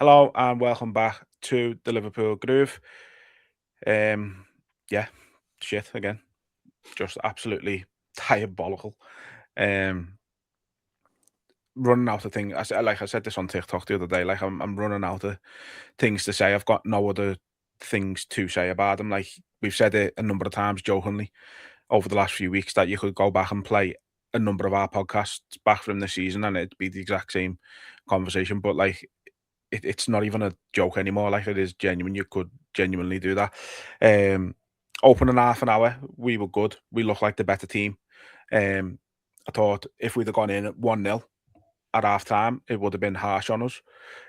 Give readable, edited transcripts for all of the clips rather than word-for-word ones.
Hello and welcome back to the Liverpool Groove. Um, yeah, shit again. Just absolutely diabolical. Um, Running out of things. Like I said this on TikTok the other day. Like I'm running out of things to say. I've got no other things to say about them. Like we've said it a number of times jokingly over the last few weeks that you could go back and play a number of our podcasts back from the season and it'd be the exact same conversation. But like it's not even a joke anymore. Like it is genuine. You could genuinely do that. Um, Opening half an hour, we were good. We looked like the better team. Um, I thought if we'd have gone in at 1-0 at half time, it would have been harsh on us.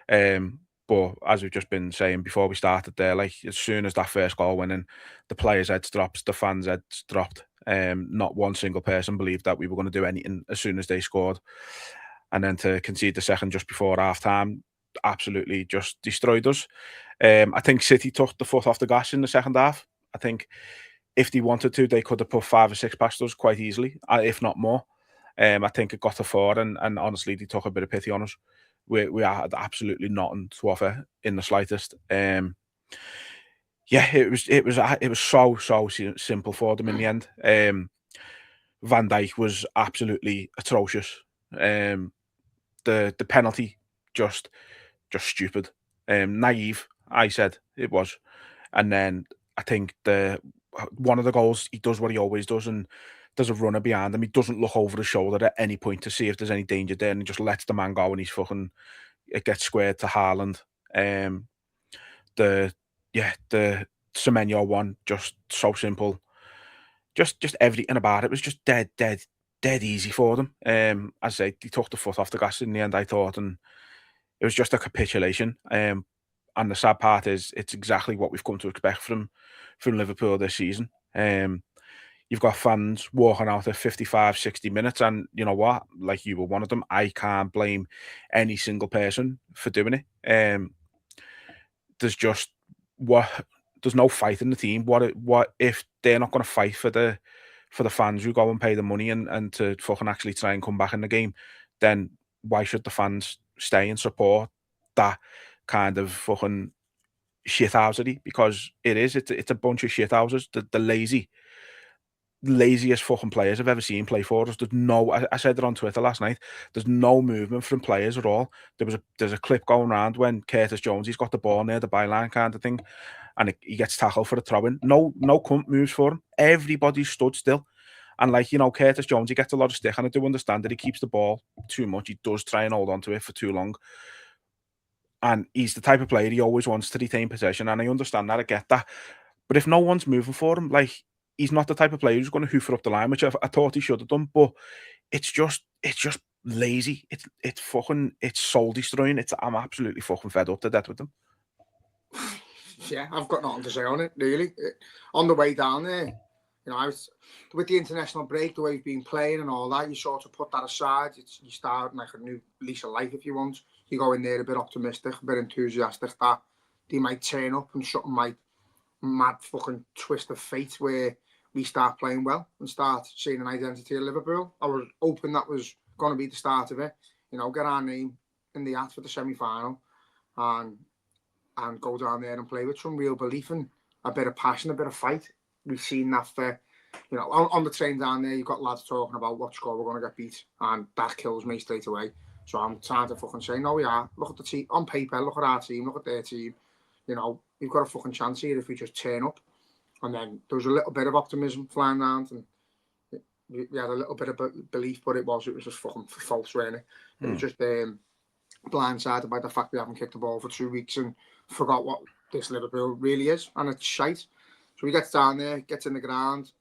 But as we've just been saying before we started there, like as soon as that first goal went in, the players' heads dropped, the fans' heads dropped. Not one single person believed that we were going to do anything as soon as they scored. And then to concede the second just before half time absolutely just destroyed us. I think City took the foot off the gas in the second half. I think if they wanted to, they could have put 5 or 6 past us quite easily, if not more. I think it got to 4, and honestly, they took a bit of pity on us. We had absolutely nothing to offer in the slightest. Yeah, it was so simple for them in the end. Van Dijk was absolutely atrocious. The penalty just stupid. Naive, I said it was. And then I think the one of the goals, he does what he always does, and there's a runner behind him. He doesn't look over his shoulder at any point to see if there's any danger there, and he just lets the man go, and it gets squared to Haaland. Um, the the Semenyo one, just so simple. Just everything about it was just dead easy for them. As I say, they took the foot off the gas in the end, I thought, and it was just a capitulation. And the sad part is it's exactly what we've come to expect from Liverpool this season. You've got fans walking out at 55, 60 minutes, and you know what? Like you were one of them. I can't blame any single person for doing it. There's just what there's no fight in the team. What if they're not going to fight for the fans who go and pay the money and to fucking actually try and come back in the game? Then why should the fans stay and support that kind of fucking shithousery? Because it's a bunch of shithouses. The laziest fucking players I've ever seen play for us. There's no, I said it on Twitter last night. There's no movement from players at all. There's a clip going around when Curtis Jones, he's got the ball near the byline kind of thing, and he gets tackled for a throw in. No cunt moves for him. Everybody stood still. And like, Curtis Jones, he gets a lot of stick, and I do understand that he keeps the ball too much. He does try and hold on to it for too long. And he's the type of player he always wants to retain possession, and I understand that, I get that. But if no one's moving for him, like he's not the type of player who's going to hoof up the line, which I thought he should have done. But it's just lazy. It's soul destroying. I'm absolutely fucking fed up to death with them. Yeah, I've got nothing to say on it, really. On the way down there, I was with the international break, the way we've been playing and all that, you sort of put that aside. You start like a new lease of life if you want. You go in there a bit optimistic, a bit enthusiastic that they might turn up and something might mad fucking twist of fate where we start playing well and start seeing an identity of Liverpool. I was hoping that was going to be the start of it. Get our name in the hat for the semi-final and go down there and play with some real belief and a bit of passion, a bit of fight. We've seen that for, on the train down there, you've got lads talking about what score we're going to get beat, and that kills me straight away. So I'm trying to fucking say, no, we are. Look at the team on paper, look at our team, look at their team. We've got a fucking chance here if we just turn up. And then there was a little bit of optimism flying around, and we had a little bit of belief, but it was just fucking false, really. It was just blindsided by the fact we haven't kicked the ball for 2 weeks and forgot what this Liverpool really is, and it's shite. So we get down there, gets in the ground.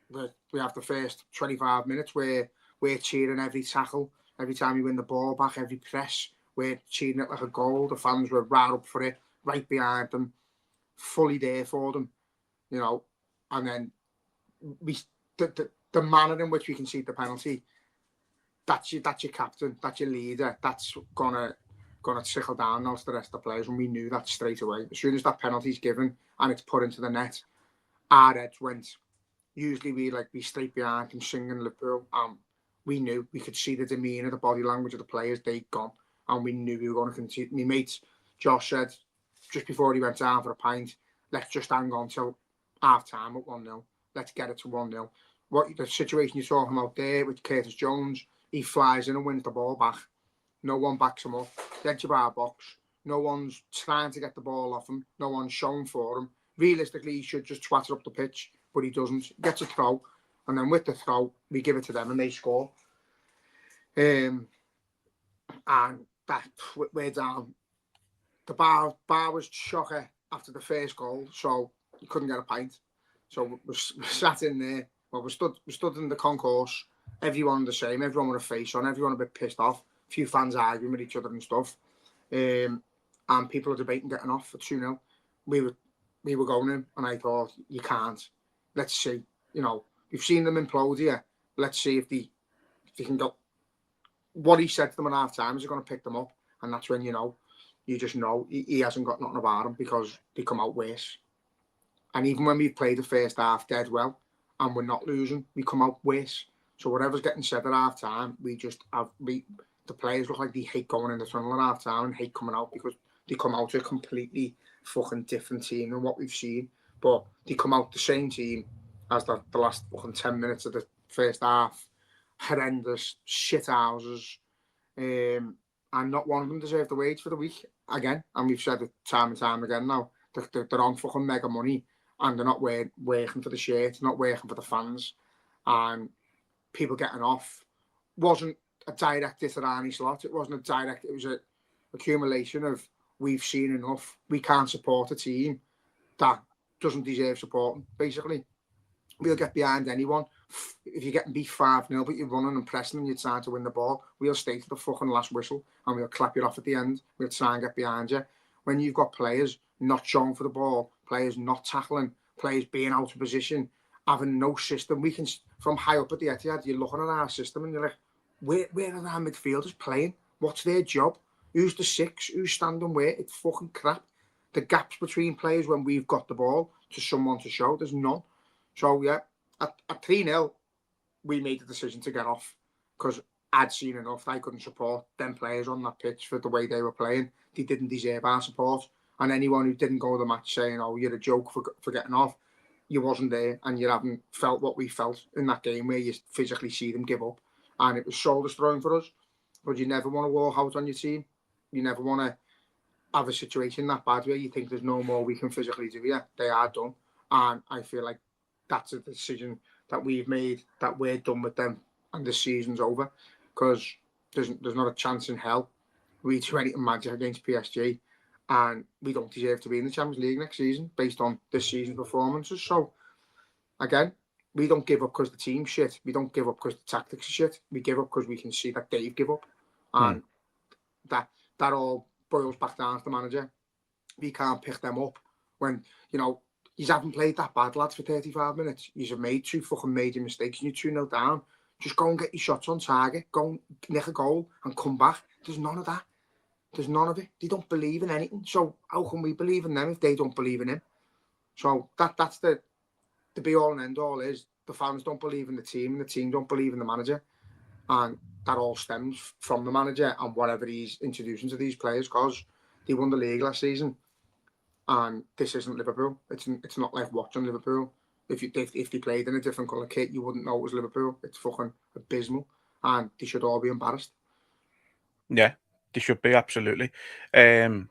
We have the first 25 minutes where we're cheering every tackle, every time we win the ball back, every press. We're cheering it like a goal. The fans were right up for it, right behind them, fully there for them, And then the manner in which we concede the penalty, that's your captain, that's your leader, that's gonna trickle down now to the rest of the players, and we knew that straight away. As soon as that penalty's given and it's put into the net, our heads went. Usually we be straight behind and singing Liverpool, and we knew, we could see the demeanour, the body language of the players, they'd gone, and we knew we were going to continue. My mates, Josh said just before he went down for a pint, let's just hang on till half time at 1-0. Let's get it to 1-0. What the situation you're talking about there with Curtis Jones, he flies in and wins the ball back. No one backs him up. Edge of our box. No one's trying to get the ball off him. No one's shown for him. Realistically, he should just twat it up the pitch, but he doesn't. He gets a throw, and then with the throw, we give it to them and they score. And that we're down. The bar was shocker after the first goal, so you couldn't get a pint. So we sat in there. Well, we stood in the concourse. Everyone the same. Everyone with a face on. Everyone a bit pissed off. A few fans arguing with each other and stuff. And people are debating getting off for 2-0. We were going in, and I thought, you can't. Let's see. You know, we've seen them implode here. Let's see if they can go. What he said to them at half time is they're going to pick them up, and that's when you just know he hasn't got nothing about him because they come out worse. And even when we've played the first half dead well and we're not losing, we come out worse. So whatever's getting said at half time, the players look like they hate going in the tunnel at half time and hate coming out because they come out a completely fucking different team than what we've seen. But they come out the same team as the last fucking 10 minutes of the first half. Horrendous shit houses. And not one of them deserved the wage for the week again. And we've said it time and time again now. They're on fucking mega money and they're not working for the shirt, not working for the fans. And people getting off wasn't a direct hit at Arnie Slot. It wasn't a direct, it was an accumulation of we've seen enough. We can't support a team that doesn't deserve support, basically. We'll get behind anyone. If you're getting beat 5-0, but you're running and pressing and you're trying to win the ball, we'll stay to the fucking last whistle and we'll clap you off at the end. We'll try and get behind you. When you've got players not showing for the ball, players not tackling, players being out of position, having no system, we can, from high up at the Etihad, you're looking at our system and you're like, where are our midfielders playing? What's their job? Who's the six? Who's standing where? It's fucking crap. The gaps between players when we've got the ball to someone to show, there's none. So, yeah, at 3-0, we made the decision to get off because I'd seen enough. I couldn't support them players on that pitch for the way they were playing. They didn't deserve our support. And anyone who didn't go to the match saying, oh, you're a joke for getting off, you wasn't there and you haven't felt what we felt in that game where you physically see them give up. And it was soul destroying for us. But you never want to walk out on your team. You never want to have a situation that bad where you think there's no more we can physically do. Yeah, they are done. And I feel like that's a decision that we've made, that we're done with them and the season's over. Because there's not a chance in hell we do anything magic against PSG. And we don't deserve to be in the Champions League next season based on this season's performances. So, again, we don't give up because the team's shit. We don't give up because the tactics are shit. We give up because we can see that they've give up. And that all boils back down to the manager. We can't pick them up when, you haven't played that bad, lads, for 35 minutes. You've made two fucking major mistakes and you're 2-0 down. Just go and get your shots on target. Go and nick a goal and come back. There's none of that. There's none of it. They don't believe in anything. So how can we believe in them if they don't believe in him? So that's the be all and end all is the fans don't believe in the team and the team don't believe in the manager. And that all stems from the manager and whatever he's introducing to these players because they won the league last season. And this isn't Liverpool. It's not like watching Liverpool. If they played in a different colour kit, you wouldn't know it was Liverpool. It's fucking abysmal. And they should all be embarrassed. Yeah, they should be, absolutely. Again,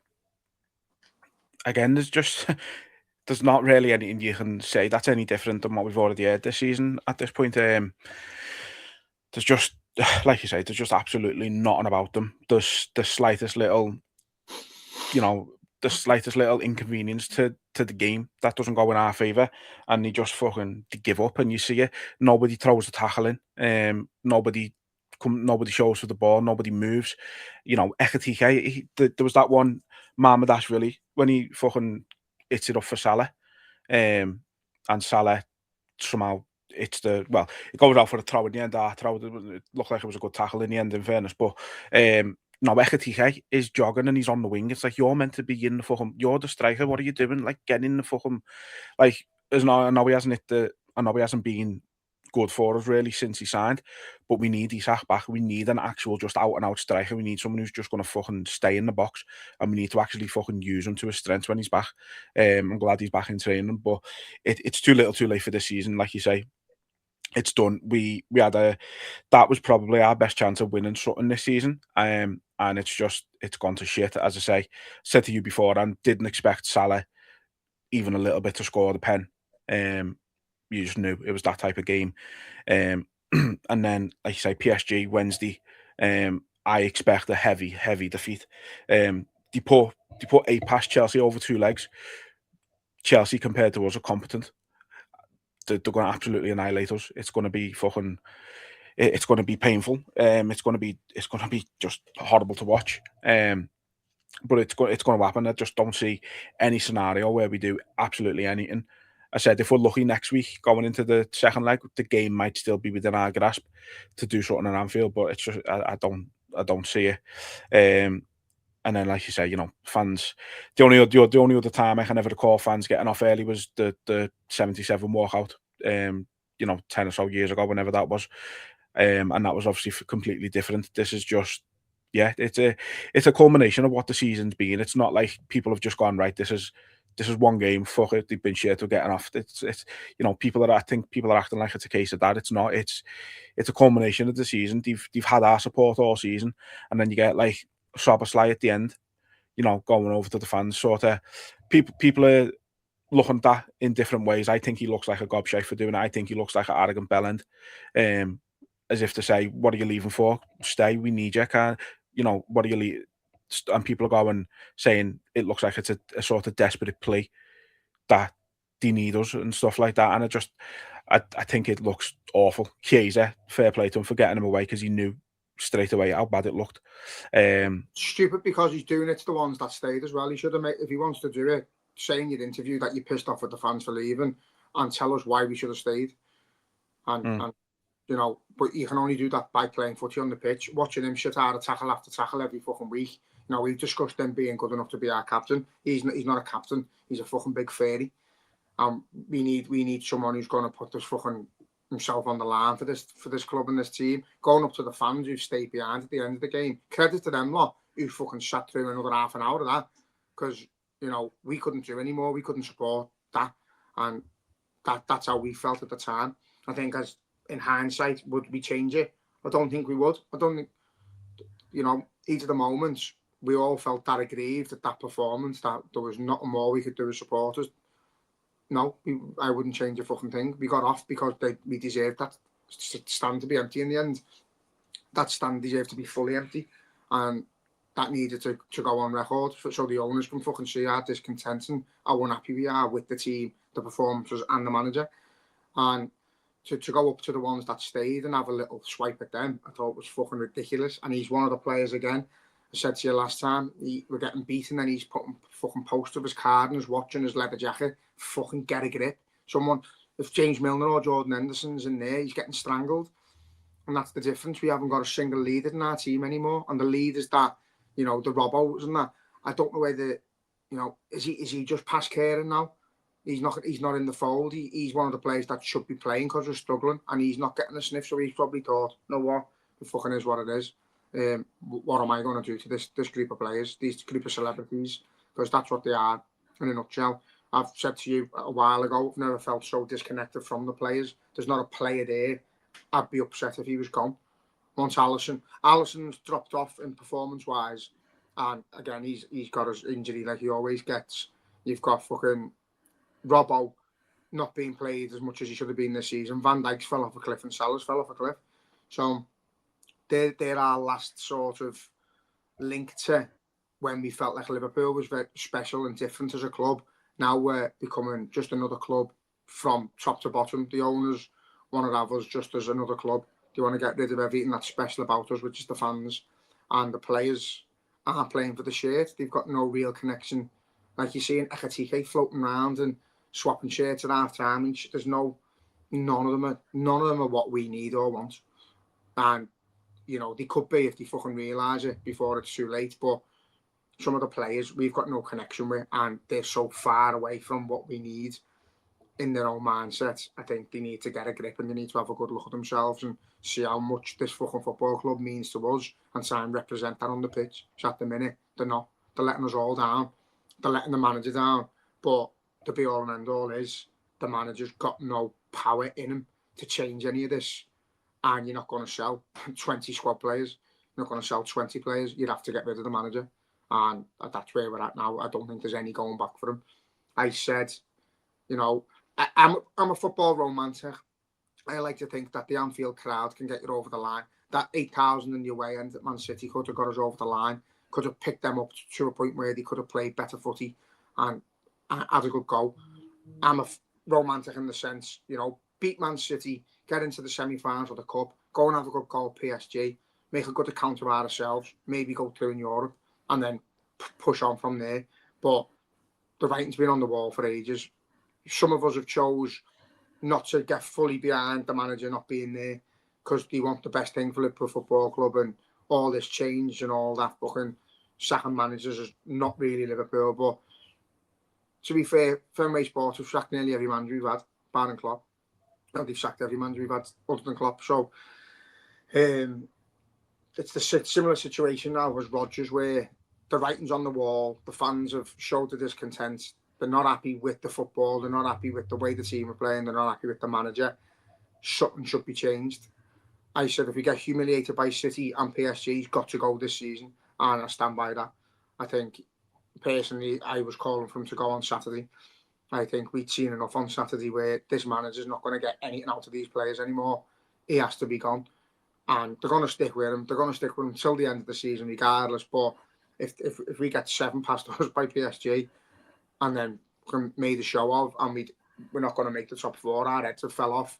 there's not really anything you can say that's any different than what we've already heard this season at this point. There's just, like you say, there's just absolutely nothing about them. There's the slightest little, inconvenience to the game that doesn't go in our favour, and they just fucking give up. And you see it. Nobody throws the tackle in. Nobody shows for the ball. Nobody moves. Ekatike, there was that one Marmadashvili when he fucking hits it up for Salah, and Salah somehow it goes out for a throw in the end. It looked like it was a good tackle in the end, in fairness, but no, Ekatike is jogging and he's on the wing. It's like, you're meant to be in the fucking, you're the striker. What are you doing? Like, getting in the fucking, like, I know he hasn't been good for us really since he signed. But we need Etihad back. We need an actual just out and out striker. We need someone who's just going to fucking stay in the box, and we need to actually fucking use him to his strengths when he's back. I'm glad he's back in training, but it's too little, too late for this season. Like you say, it's done. We had that was probably our best chance of winning something this season. And it's gone to shit. As I said to you before, and didn't expect Salah even a little bit to score the pen. You just knew it was that type of game. And then, like you say, PSG Wednesday. I expect a heavy defeat. They put 8 past Chelsea over 2 legs. Chelsea compared to us are competent. They're going to absolutely annihilate us. It's going to be fucking. It's going to be painful. It's going to be just horrible to watch. But it's going to happen. I just don't see any scenario where we do absolutely anything. I said if we're lucky next week going into the second leg, the game might still be within our grasp to do something at Anfield. But it's just I don't see it. And then, like you say, fans. The only other time I can ever recall fans getting off early was the 77 walkout. 10 or so years ago, whenever that was. And that was obviously completely different. This is just, it's a culmination of what the season's been. It's not like people have just gone, right, this is one game, fuck it, they've been shit to getting off. It's I think people are acting like it's a case of that. It's not. It's a culmination of the season. They've had our support all season, and then you get like Szoboszlai at the end, going over to the fans. Sort of people are looking at that in different ways. I think he looks like a gobshite for doing it. I think he looks like an arrogant bellend. As if to say, what are you leaving for? Stay, we need you. What are you leaving? And people are going saying it looks like it's a sort of desperate plea that they need us and stuff like that. And I think it looks awful. Chiesa, fair play to him for getting him away because he knew straight away how bad it looked. Stupid because he's doing it to the ones that stayed as well. He should have made, if he wants to do it, say in your interview that you're pissed off with the fans for leaving and tell us why we should have stayed. And but you can only do that by playing footy on the pitch, watching him shit out of tackle after tackle every fucking week. We've discussed him being good enough to be our captain. He's not a captain. He's a fucking big fairy. We need someone who's going to put this fucking himself on the line for this club and this team. Going up to the fans who've stayed behind at the end of the game. Credit to them lot who fucking sat through another half an hour of that, because we couldn't do any more. We couldn't support that, and that's how we felt at the time. I think as in hindsight, would we change it? I don't think we would. I don't think, each of the moments, we all felt that aggrieved at that performance, that there was nothing more we could do as supporters. No, I wouldn't change a fucking thing. We got off because we deserved that stand to be empty in the end. That stand deserved to be fully empty, and that needed to go on record so the owners can fucking see our discontent and how unhappy we are with the team, the performances, and the manager. And to go up to the ones that stayed and have a little swipe at them, I thought was fucking ridiculous. And he's one of the players again. I said to you last time, we're getting beaten and he's putting fucking post of his card and his watch and his leather jacket. Fucking get a grip. If James Milner or Jordan Henderson's in there, he's getting strangled. And that's the difference. We haven't got a single leader in our team anymore. And the leaders that, the Robos and that, I don't know whether, is he just past caring now? He's not in the fold. He's one of the players that should be playing because we're struggling, and he's not getting a sniff. So he's probably thought, you know what, it fucking is what it is. What am I going to do to this group of players, these group of celebrities? Because that's what they are in a nutshell. I've said to you a while ago, I've never felt so disconnected from the players. There's not a player there. I'd be upset if he was gone. Once Alisson's dropped off in performance-wise, and again, he's got his injury like he always gets. You've got fucking Robbo not being played as much as he should have been this season. Van Dijk's fell off a cliff and Salah's fell off a cliff. So they're our last sort of link to when we felt like Liverpool was very special and different as a club. Now we're becoming just another club from top to bottom. The owners want to have us just as another club. They want to get rid of everything that's special about us, which is the fans. And the players aren't playing for the shirt. They've got no real connection. Like you see in Ekatike floating around and swapping shirts at half time. There's none of them are what we need or want. And they could be if they fucking realise it before it's too late. But some of the players we've got no connection with, and they're so far away from what we need. in their own mindset. I think they need to get a grip and they need to have a good look at themselves and see how much this fucking football club means to us and try and represent that on the pitch. So at the minute, they're not. They're letting us all down. They're letting the manager down. But the be all and end all is the manager's got no power in him to change any of this. And you're not going to sell 20 squad players. You're not going to sell 20 players. You'd have to get rid of the manager. And that's where we're at now. I don't think there's any going back for him. I said, you know, I'm a football romantic. I like to think that the Anfield crowd can get you over the line. That 8,000 in your way end at Man City could have got us over the line, could have picked them up to a point where they could have played better footy and had a good go. I'm a romantic in the sense, you know, beat Man City, get into the semi-finals of the Cup, go and have a good goal at PSG, make a good account of ourselves, maybe go through in Europe, and then push on from there. But the writing's been on the wall for ages. Some of us have chose not to get fully behind the manager not being there because they want the best thing for Liverpool Football Club and all this change and all that fucking sacking managers is not really Liverpool. But to be fair, Fenway Sports have sacked nearly every manager we've had, barring Klopp. No, they've sacked every manager we've had other than Klopp. So it's the similar situation now as Rodgers, where the writing's on the wall, the fans have showed the discontent. They're not happy with the football. They're not happy with the way the team are playing. They're not happy with the manager. Something should be changed. I said if we get humiliated by City and PSG, he's got to go this season. And I stand by that. I think, personally, I was calling for him to go on Saturday. I think we'd seen enough on Saturday where this manager's not going to get anything out of these players anymore. He has to be gone. And they're going to stick with him. They're going to stick with him until the end of the season, regardless. But if we get 7 past us by PSG, and then made a show of, and we're not going to make the top 4, our heads have fell off.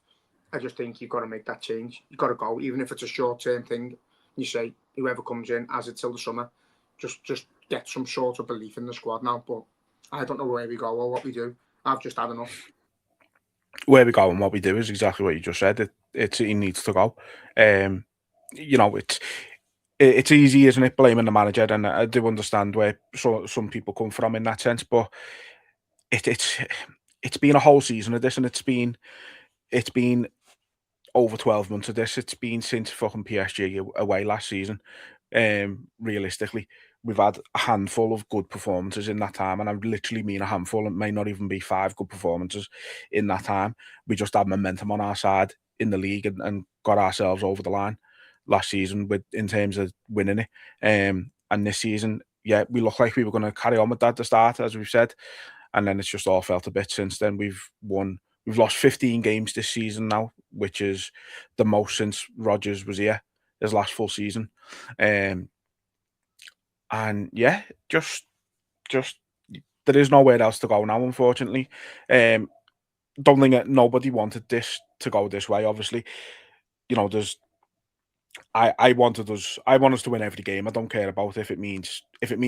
I just think you've got to make that change. You've got to go, even if it's a short-term thing. You say, whoever comes in, as it's till the summer, just get some sort of belief in the squad now. But I don't know where we go or what we do. I've just had enough. Where we go and what we do is exactly what you just said. He needs to go. You know, it's easy, isn't it, blaming the manager? And I do understand where some people come from in that sense, but it's been a whole season of this, and it's been over 12 months of this. It's been since fucking PSG away last season. Realistically, we've had a handful of good performances in that time, and I literally mean a handful. It may not even be 5 good performances in that time. We just had momentum on our side in the league and got ourselves over the line last season in terms of winning it. And this season, yeah, we look like we were going to carry on with that at the start, as we've said, and then it's just all felt a bit since then. We've lost 15 games this season now, which is the most since Rodgers was here, his last full season. And yeah, just there is nowhere else to go now, unfortunately. Don't think that nobody wanted this to go this way. Obviously, you know, I want us to win every game. I don't care about if it means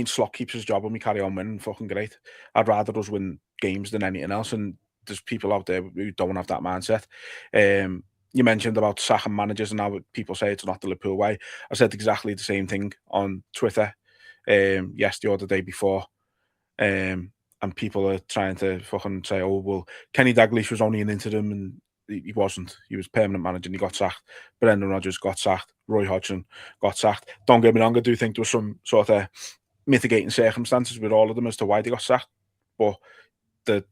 Slot keeps his job and we carry on winning. Fucking great. I'd rather us win games than anything else. And there's people out there who don't have that mindset. You mentioned about sacking managers and how people say it's not the Liverpool way. I said exactly the same thing on Twitter yesterday or the day before. And people are trying to fucking say, oh, well, Kenny Dalglish was only an interim, and he wasn't. He was permanent manager and he got sacked. Brendan Rodgers got sacked. Roy Hodgson got sacked. Don't get me wrong, I do think there was some sort of mitigating circumstances with all of them as to why they got sacked. But the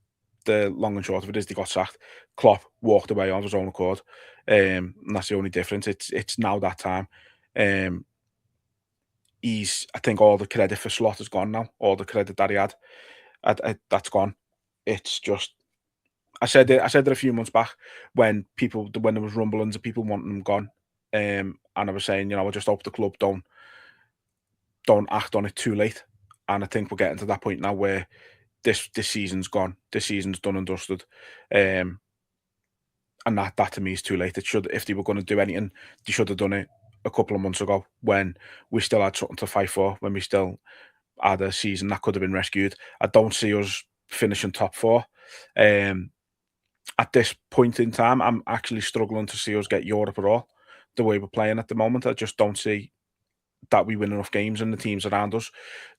long and short of it is they got sacked. Klopp walked away of his own accord. And that's the only difference. It's now that time. I think all the credit for Slot is gone now. All the credit that he had, that's gone. It's just, I said it a few months back when there was rumblings of people wanting him gone, and I was saying, you know, I just hope the club don't act on it too late. And I think we're getting to that point now where this season's gone. This season's done and dusted, and that to me is too late. It should, if they were going to do anything, they should have done it a couple of months ago when we still had something to fight for, when we still had a season that could have been rescued. I don't see us finishing top 4. At this point in time, I'm actually struggling to see us get Europe at all. The way we're playing at the moment, I just don't see that we win enough games and the teams around us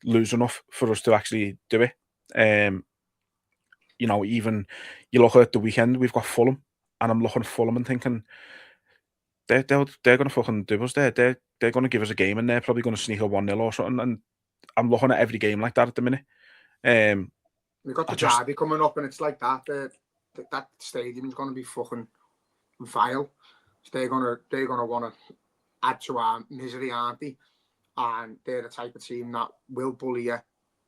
lose enough for us to actually do it. you know, even you look at the weekend, we've got Fulham, and I'm looking at Fulham and thinking they're going to fucking do us there. They're going to give us a game, and they're probably going to sneak a 1-0 or something. And I'm looking at every game like that at the minute. We've got the just derby coming up, and it's like that. That stadium's going to be fucking vile. So they're gonna want to add to our misery, aren't they? And they're the type of team that will bully you,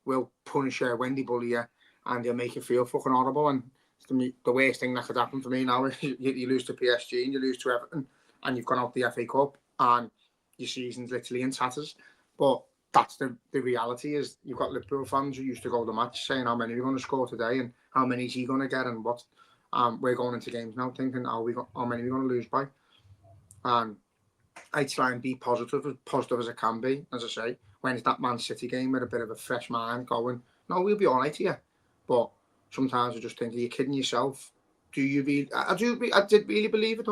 will punish you when they bully you, and they'll make you feel fucking horrible. And the worst thing that could happen for me now is you lose to PSG and you lose to Everton, and you've gone out the FA Cup, and your season's literally in tatters. But that's the reality. Is you've got Liverpool fans who used to go to the match saying how many are we going to score today and how many is he going to get and what. We're going into games now thinking how many are we going to lose by. And I try and be positive as I can be. As I say, when it's that Man City game with a bit of a fresh mind going, no, we'll be all right here. But sometimes I just think, are you kidding yourself? Do you really? I did really believe it.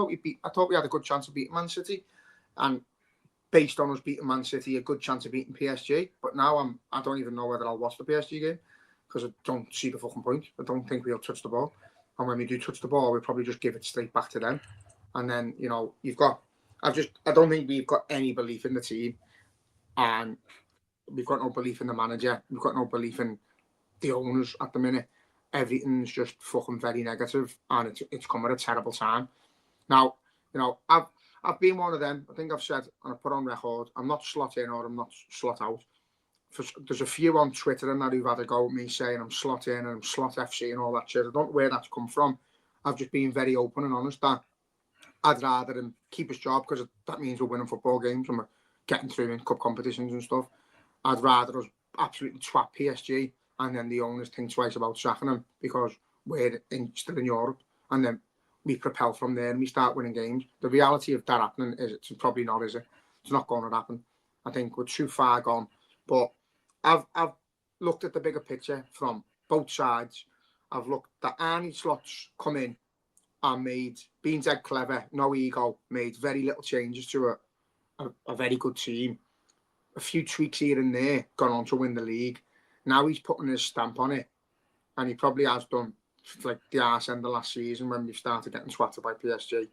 I thought we had a good chance of beating Man City, and based on us beating Man City, a good chance of beating PSG. But now I don't even know whether I'll watch the PSG game because I don't see the fucking point. I don't think we'll touch the ball, and when we do touch the ball, we'll probably just give it straight back to them. And then you've got. I don't think we've got any belief in the team, and we've got no belief in the manager. We've got no belief in the owners at the minute. Everything's just fucking very negative, and it's come at a terrible time. Now, I've been one of them. I think I've said, and I put on record, I'm not slot in or I'm not slot out. There's a few on Twitter and that who've had a go at me saying I'm slot in and I'm slot FC and all that shit. I don't know where that's come from. I've just been very open and honest that I'd rather him keep his job because that means we're winning football games and we're getting through in cup competitions and stuff. I'd rather us absolutely twat PSG and then the owners think twice about sacking him because we're still in Europe, and then we propel from there and we start winning games. The reality of that happening is it's probably not, is it? It's not going to happen. I think we're too far gone. But I've looked at the bigger picture from both sides. I've looked at Arnie Slot's come in and being dead clever, no ego, made very little changes to a very good team. A few tweaks here and there, gone on to win the league. Now he's putting his stamp on it, and he probably has done like the arse end of last season when we started getting swatted by PSG.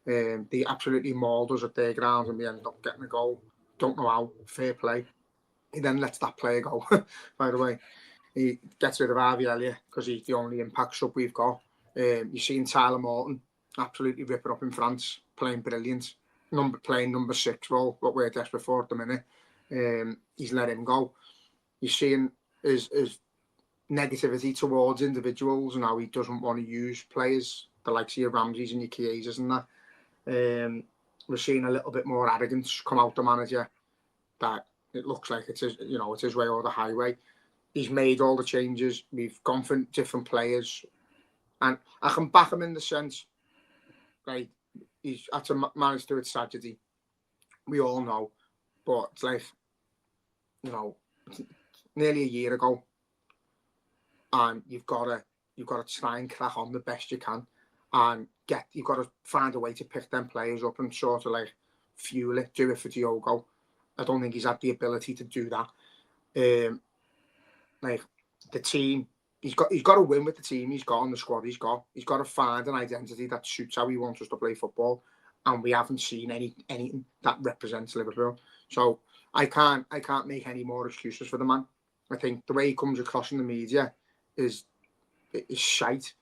They absolutely mauled us at their grounds and we ended up getting a goal. Don't know how, fair play. He then lets that player go, by the way. He gets rid of Harvey Elliott because he's the only impact sub we've got. You've seen Tyler Morton absolutely rip it up in France, playing brilliant. Playing number 6 role, what we're desperate for at the minute. He's let him go. You're seeing his negativity towards individuals and how he doesn't want to use players, the likes of your Ramses and your Chiesas and that. We're seeing a little bit more arrogance come out the manager, that it looks like it's his way or the highway. He's made all the changes. We've gone for different players. And I can back him in the sense, right, he's had to manage through its tragedy. We all know. But it's like, nearly a year ago. And you've got to try and crack on the best you can. And you've got to find a way to pick them players up and sort of like fuel it, do it for Diogo. I don't think he's had the ability to do that. Like the team, he's got to win with the team he's got on the squad he's got. He's got to find an identity that suits how he wants us to play football, and we haven't seen anything that represents Liverpool. So I can't make any more excuses for the man. I think the way he comes across in the media is shite.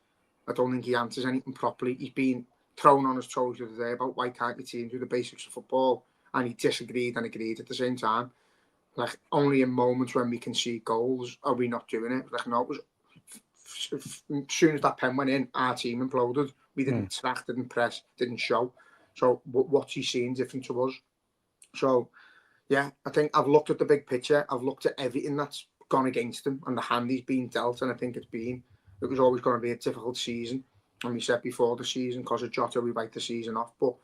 I don't think he answers anything properly. He's been thrown on his toes the other day about why can't your team do the basics of football, and he disagreed and agreed at the same time. Like, only in moments when we can see goals are we not doing it. Like, no, it was as soon as that pen went in, our team imploded. We didn't track, didn't press, didn't show. So what's he seeing different to us? So, yeah, I think I've looked at the big picture. I've looked at everything that's gone against him and the hand he's been dealt, and I think it was always going to be a difficult season. And we said before the season, because of Jota, we write the season off. But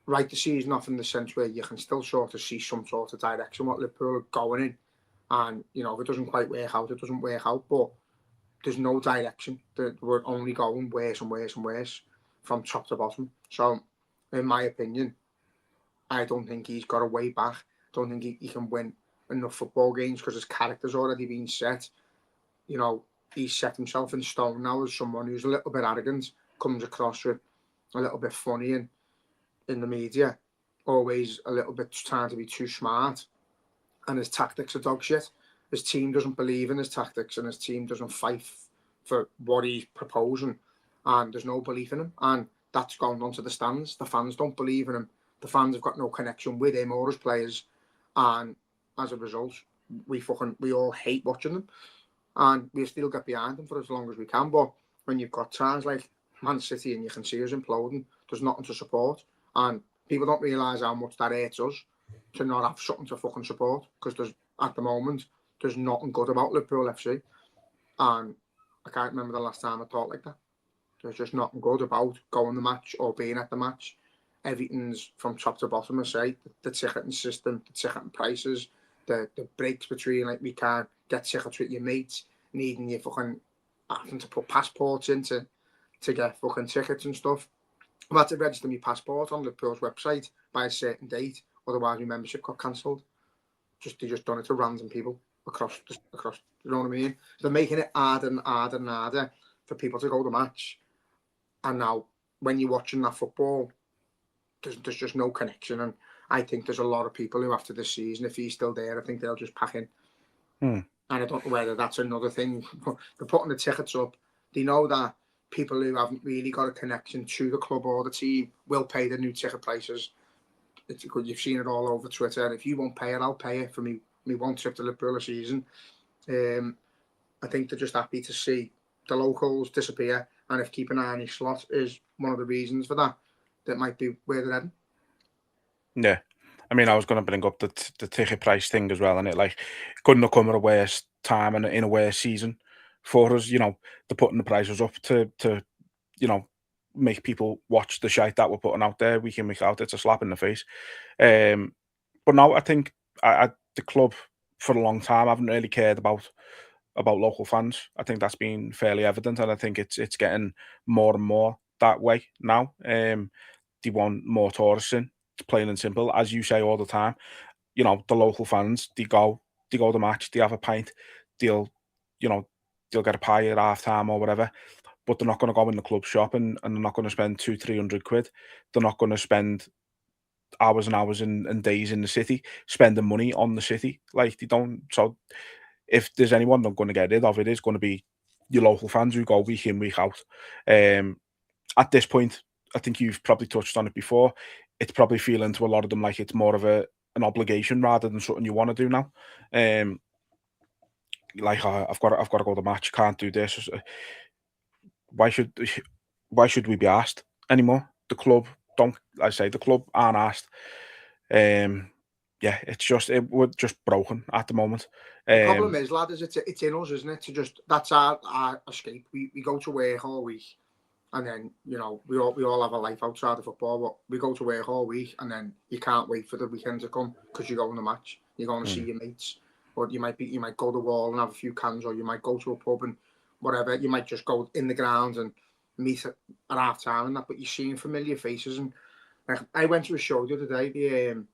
write the season off in the sense where you can still sort of see some sort of direction what Liverpool are going in. And, if it doesn't quite work out, it doesn't work out. But there's no direction. We're only going worse and worse and worse from top to bottom. So, in my opinion, I don't think he's got a way back. I don't think he can win enough football games because his character's already been set. he's set himself in stone now as someone who's a little bit arrogant, comes across with a little bit funny in the media, always a little bit trying to be too smart, and his tactics are dog shit. His team doesn't believe in his tactics, and his team doesn't fight for what he's proposing, and there's no belief in him, and that's gone onto the stands. The fans don't believe in him. The fans have got no connection with him or his players, and as a result, we all hate watching them, and we still get behind them for as long as we can. But when you've got times like Man City and you can see us imploding, there's nothing to support, and people don't realise how much that hurts us to not have something to fucking support, because there's at the moment there's nothing good about Liverpool FC, and I can't remember the last time I thought like that. There's just nothing good about going the match or being at the match. Everything's from top to bottom, I say. The ticketing system, the ticketing prices, the breaks between, like, we can't get tickets with your mates, needing you fucking having to put passports in to get fucking tickets and stuff. I've had to register my passport on Liverpool's website by a certain date, otherwise my membership got cancelled. They just done it to random people across, you know what I mean? They're making it harder and harder and harder for people to go to the match. And now, when you're watching that football, there's just no connection. And I think there's a lot of people who, after this season, if he's still there, I think they'll just pack in. And I don't know whether that's another thing. They're putting the tickets up. They know that people who haven't really got a connection to the club or the team will pay the new ticket prices. It's good. You've seen it all over Twitter. If you won't pay it, I'll pay it for me one trip to Liverpool a season. I think they're just happy to see the locals disappear, and if keeping an eye on his slot is one of the reasons for that, that might be where they're heading. Yeah. I mean, I was going to bring up the ticket price thing as well, and it like couldn't have come at a worse time and in a worse season for us. You know, they're putting the prices up to you know, make people watch the shite that we're putting out there week in, week out. It's a slap in the face. But no, I think the club for a long time haven't really cared about local fans. I think that's been fairly evident, and I think it's getting more and more that way now. They want more tourists in, plain and simple, as you say all the time. You know, the local fans, they go to the match, they have a pint, they'll, you know, they'll get a pie at half time or whatever, but they're not going to go in the club shop and they're not going to spend 200-300 quid. They're not going to spend hours and hours and days in the city spending money on the city. Like, they don't. So if there's anyone they're going to get rid of, it is going to be your local fans who go week in, week out. At this point, I think you've probably touched on it before. It's probably feeling to a lot of them like it's more of an obligation rather than something you want to do now. Like, I've got to go to the match. Can't do this. Why should we be asked anymore? The club don't. I say the club aren't asked. Yeah, we're just broken at the moment. The problem is, lad, is it's in us, isn't it? To just, that's our escape. We go to work all week, and then, you know, we all have a life outside of football, but we go to work all week, and then you can't wait for the weekend to come because you're going to match. You're going to see your mates, or you might go to the wall and have a few cans, or you might go to a pub and whatever. You might just go in the ground and meet at half time and that. But you're seeing familiar faces, and like, I went to a show the other day, the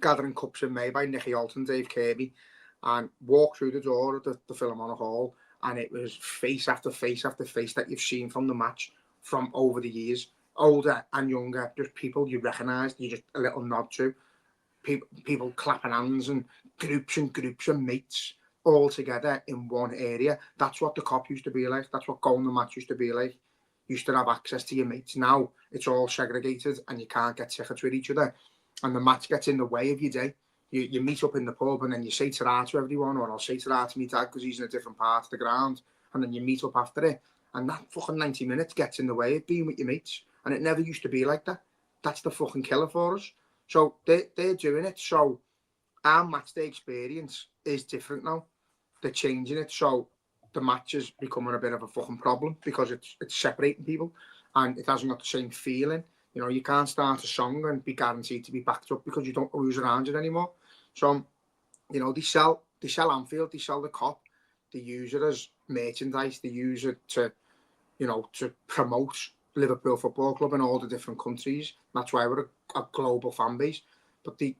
Gathering Cups in May by Nicky Alton, Dave Kirby, and walked through the door of the Philharmonic Hall, and it was face after face after face that you've seen from the match from over the years, older and younger, just people you recognise, you just a little nod to, people clapping hands and groups and mates all together in one area. That's what the Cop used to be like. That's what going the match used to be like. You used to have access to your mates. Now it's all segregated and you can't get tickets with each other, and the match gets in the way of your day. You meet up in the pub and then you say ta-ra to everyone, or I'll say ta-ra to me dad because he's in a different part of the ground, and then you meet up after it, and that fucking 90 minutes gets in the way of being with your mates, and it never used to be like that. That's the fucking killer for us. So they're doing it. So our match day experience is different now. They're changing it, so the match is becoming a bit of a fucking problem because it's separating people, and it hasn't got the same feeling. You know, you can't start a song and be guaranteed to be backed up because you don't know who's around you anymore. So, you know, they sell Anfield, they sell the Cop, they use it as merchandise, they use it to, you know, to promote Liverpool Football Club in all the different countries. That's why we're a global fan base. But they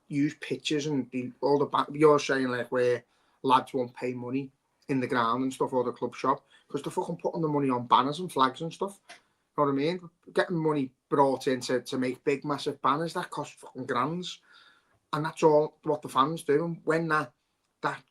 use pictures and you're saying like where lads won't pay money in the ground and stuff, or the club shop, because they're fucking putting the money on banners and flags and stuff. You know what I mean? Getting money brought in to make big, massive banners, that costs fucking grands. And that's all what the fans do. And when that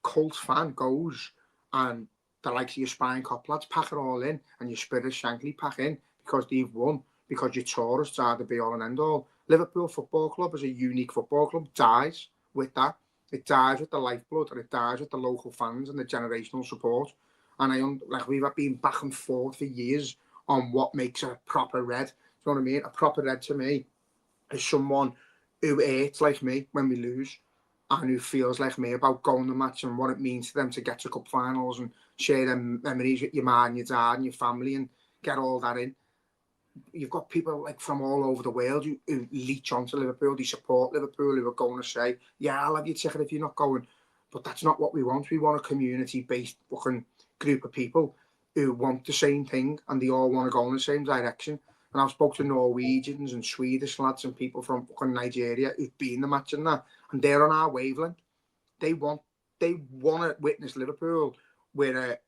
cult fan goes and the likes of your Spine Cop lads pack it all in, and your Spirit Shankly pack in because they've won, because your tourists are the be all and end all. Liverpool Football Club as a unique football club dies with that. It dies with the lifeblood, and it dies with the local fans and the generational support. And we've been back and forth for years on what makes a proper red. Do you know what I mean? A proper red to me is someone who hates like me when we lose, and who feels like me about going to the match and what it means to them to get to cup finals and share them memories with your mum, your dad, and your family, and get all that in. You've got people like from all over the world who leech onto Liverpool, they support Liverpool, who are going to say, yeah, I'll have your ticket if you're not going. But that's not what we want. We want a community-based fucking group of people who want the same thing, and they all want to go in the same direction. And I've spoken to Norwegians and Swedish lads and people from fucking Nigeria who've been the match and that, and they're on our wavelength. They want to witness Liverpool with a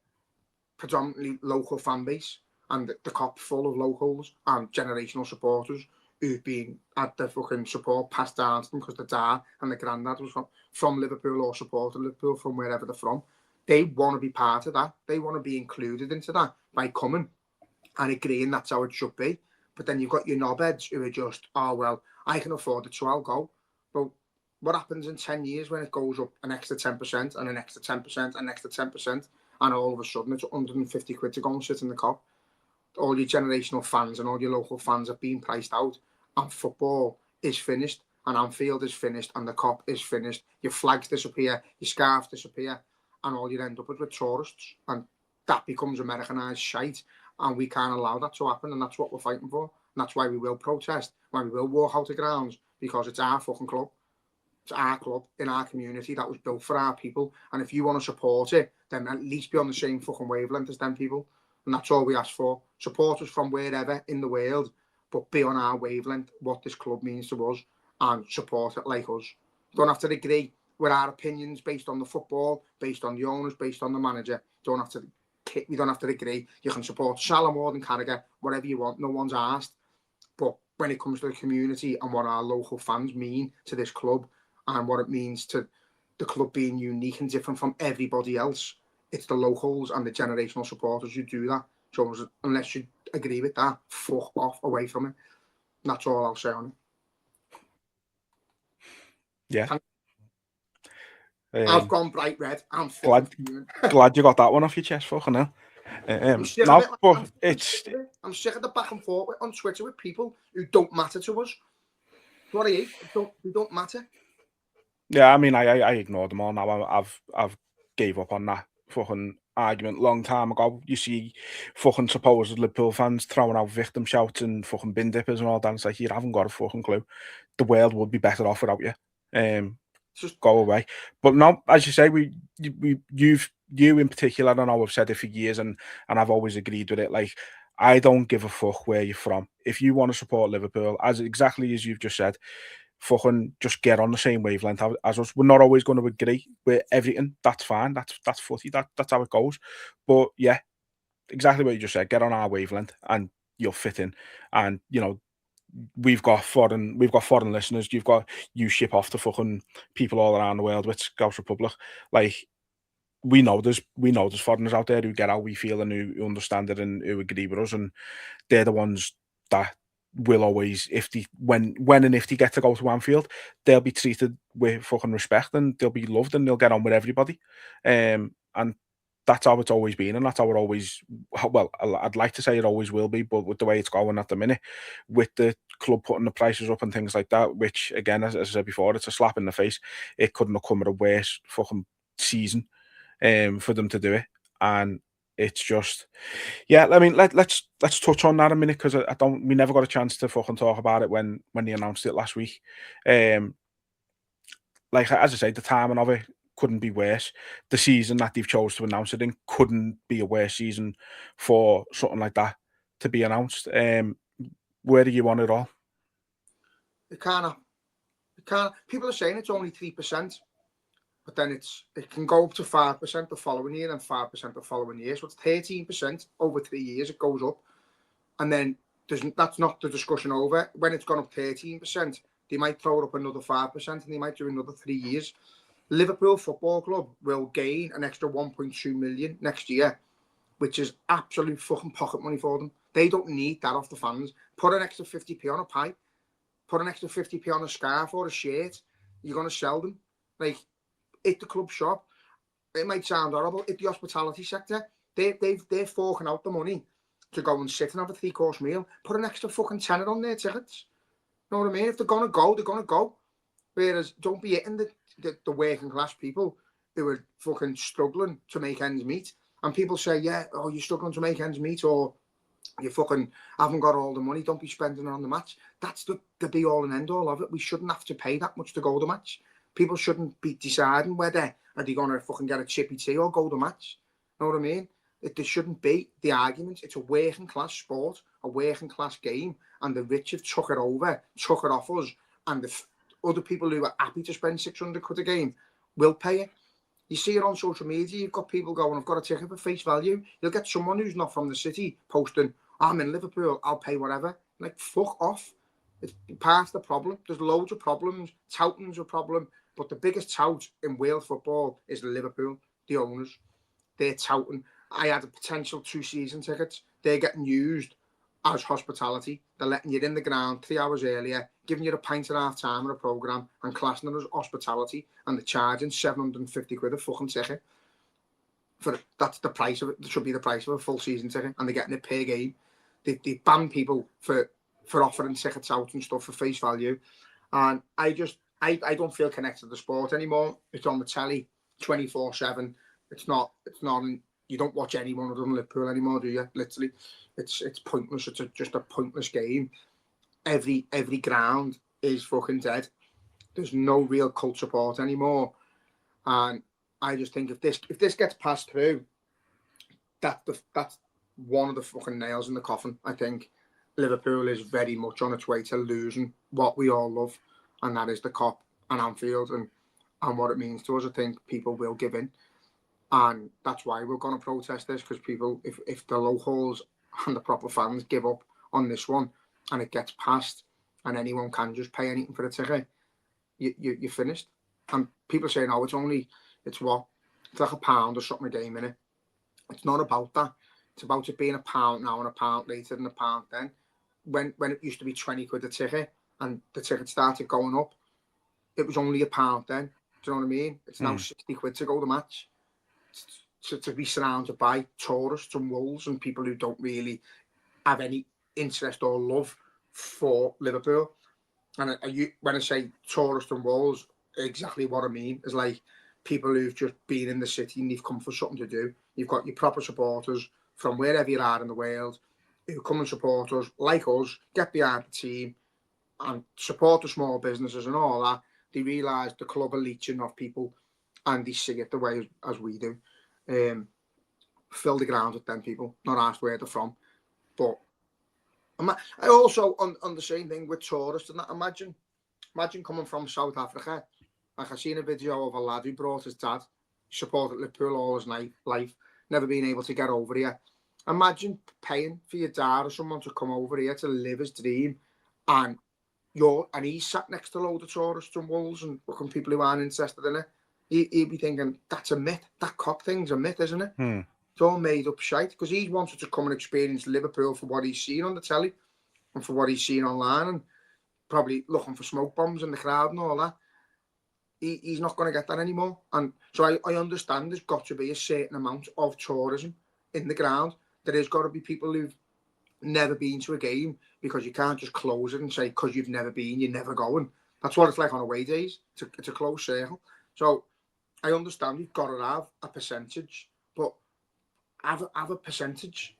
predominantly local fan base, and the Cop full of locals and generational supporters who've been at the fucking support passed down to them because the dad and the granddad was from Liverpool or supported Liverpool from wherever they're from. They want to be part of that. They want to be included into that by coming and agreeing that's how it should be. But then you've got your knobheads who are just, oh, well, I can afford it, so I'll go. Well, what happens in 10 years when it goes up an extra 10% and an extra 10% and an extra 10%, and all of a sudden it's 150 quid to go and sit in the Cop? All your generational fans and all your local fans have been priced out, and football is finished, and Anfield is finished, and the Cop is finished. Your flags disappear, your scarves disappear, and all you end up with tourists, and that becomes Americanized shite, and we can't allow that to happen, and that's what we're fighting for, and that's why we will protest, why we will walk out of grounds, because it's our fucking club. It's our club in our community that was built for our people, and if you want to support it, then at least be on the same fucking wavelength as them people. And that's all we ask for. Support us from wherever in the world, but be on our wavelength, what this club means to us, and support it like us. Don't have to agree with our opinions based on the football, based on the owners, based on the manager. We don't have to agree. You can support Salah more than Carragher, whatever you want. No one's asked. But when it comes to the community and what our local fans mean to this club, and what it means to the club being unique and different from everybody else, it's the locals and the generational supporters who do that. So unless you agree with that, fuck off away from it. And that's all I'll say on it. Yeah. I've gone bright red. I'm glad you got that one off your chest, fucking hell. I'm sick of it. I'm sick of the back and forth on Twitter with people who don't matter to us. What are you? They don't matter. Yeah, I mean, I ignored them all now. I've gave up on that fucking argument long time ago. You see fucking supposed Liverpool fans throwing out victim shouts and fucking bin dippers and all that. It's like, you haven't got a fucking clue. The world would be better off without you. Just go away. But no, as you say, you in particular, I know I've said it for years, and I've always agreed with it. Like, I don't give a fuck where you're from. If you want to support Liverpool, as exactly as you've just said, fucking just get on the same wavelength as us. We're not always going to agree with everything. That's fine. That's footy. That's how it goes. But yeah, exactly what you just said. Get on our wavelength, and you'll fit in. And we've got foreign listeners. You ship off to fucking people all around the world with Scouse Republic. Like, we know there's foreigners out there who get how we feel and who understand it and who agree with us, and they're the ones that will always, when and if they get to go to Anfield, they'll be treated with fucking respect, and they'll be loved, and they'll get on with everybody. And that's how it's always been, and that's how it always, well, I'd like to say it always will be, but with the way it's going at the minute, with the club putting the prices up and things like that, which again, as I said before, it's a slap in the face. It couldn't have come at a worse fucking season for them to do it. And it's just, yeah, I mean, let's touch on that a minute, because we never got a chance to fucking talk about it when they announced it last week. Like, as I say, the timing of it couldn't be worse. The season that they've chose to announce it in couldn't be a worse season for something like that to be announced. Where do you want it all? It can't. People are saying it's only 3%. but then it can go up to 5% the following year and 5% the following year. So it's 13% over 3 years. It goes up, and then that's not the discussion over. When it's gone up 13%, they might throw it up another 5%, and they might do another 3 years. Liverpool Football Club will gain an extra 1.2 million next year, which is absolute fucking pocket money for them. They don't need that off the fans. Put an extra 50p on a pie, put an extra 50p on a scarf or a shirt. You're going to sell them. Like, at the club shop, it might sound horrible, at the hospitality sector, they're forking out the money to go and sit and have a 3-course meal. Put an extra fucking tenner on their tickets. You know what I mean? If they're going to go, they're going to go. Whereas, don't be hitting the working class people who are fucking struggling to make ends meet. And people say, yeah, oh, you're struggling to make ends meet, or you fucking haven't got all the money, don't be spending it on the match. That's the be all and end all of it. We shouldn't have to pay that much to go to the match. People shouldn't be deciding whether are they going to fucking get a chippy tea or go to the match. You know what I mean? There shouldn't be the argument. It's a working class sport, a working class game, and the rich have took it over, took it off us, and the other people who are happy to spend 600 quid a game will pay it. You see it on social media, you've got people going, I've got a ticket for face value. You'll get someone who's not from the city posting, I'm in Liverpool, I'll pay whatever. Like, fuck off. It's part of the problem. There's loads of problems. Touting's a problem. But the biggest tout in Wales football is Liverpool, the owners. They're touting. I had a potential 2 season tickets. They're getting used as hospitality. They're letting you in the ground 3 hours earlier, giving you a pint at half time of a programme and classing it as hospitality, and they're charging 750 quid a fucking ticket. That's the price of it. It should be the price of a full season ticket, and they're getting it per game. They ban people for offering tickets out and stuff for face value. And I don't feel connected to the sport anymore. It's on the telly 24/7. It's not you don't watch anyone other than Liverpool anymore, do you? Literally, it's pointless. It's just a pointless game. Every ground is fucking dead. There's no real cult support anymore, and I just think if this gets passed through, that's one of the fucking nails in the coffin. I think Liverpool is very much on its way to losing what we all love, and that is the Kop and Anfield and what it means to us. I think people will give in. And that's why we're going to protest this, because people, if the locals and the proper fans give up on this one and it gets passed and anyone can just pay anything for a ticket, you're finished. And people saying, oh, it's like £1 or something a game in it. It's not about that. It's about it being £1 now and £1 later and £1 then. When it used to be 20 quid a ticket and the ticket started going up, it was only £1 then. Do you know what I mean? It's now 60 quid to go to the match. To be surrounded by tourists and wolves and people who don't really have any interest or love for Liverpool. And when I say tourists and wolves, exactly what I mean is like people who've just been in the city and they've come for something to do. You've got your proper supporters from wherever you are in the world who come and support us, like us, get behind the team and support the small businesses and all that. They realise the club are leeching off people and they see it the way as we do. Fill the ground with them people, not asked where they're from. But I also on the same thing with tourists and that. Imagine coming from South Africa. Like I seen a video of a lad who brought his dad, supported Liverpool all his life, never been able to get over here. Imagine paying for your dad or someone to come over here to live his dream, and he's sat next to a load of tourists and wolves and fucking people who aren't interested in it. He'd be thinking, that's a myth. That Kop thing's a myth, isn't it? It's all made up shite, because he wanted to come and experience Liverpool for what he's seen on the telly and for what he's seen online, and probably looking for smoke bombs in the crowd and all that. He's not going to get that anymore. And so I understand there's got to be a certain amount of tourism in the ground. There has got to be people who've never been to a game, because you can't just close it and say, because you've never been, you're never going. That's what it's like on away days. It's a closed circle. So I understand you've got to have a percentage, but have a percentage.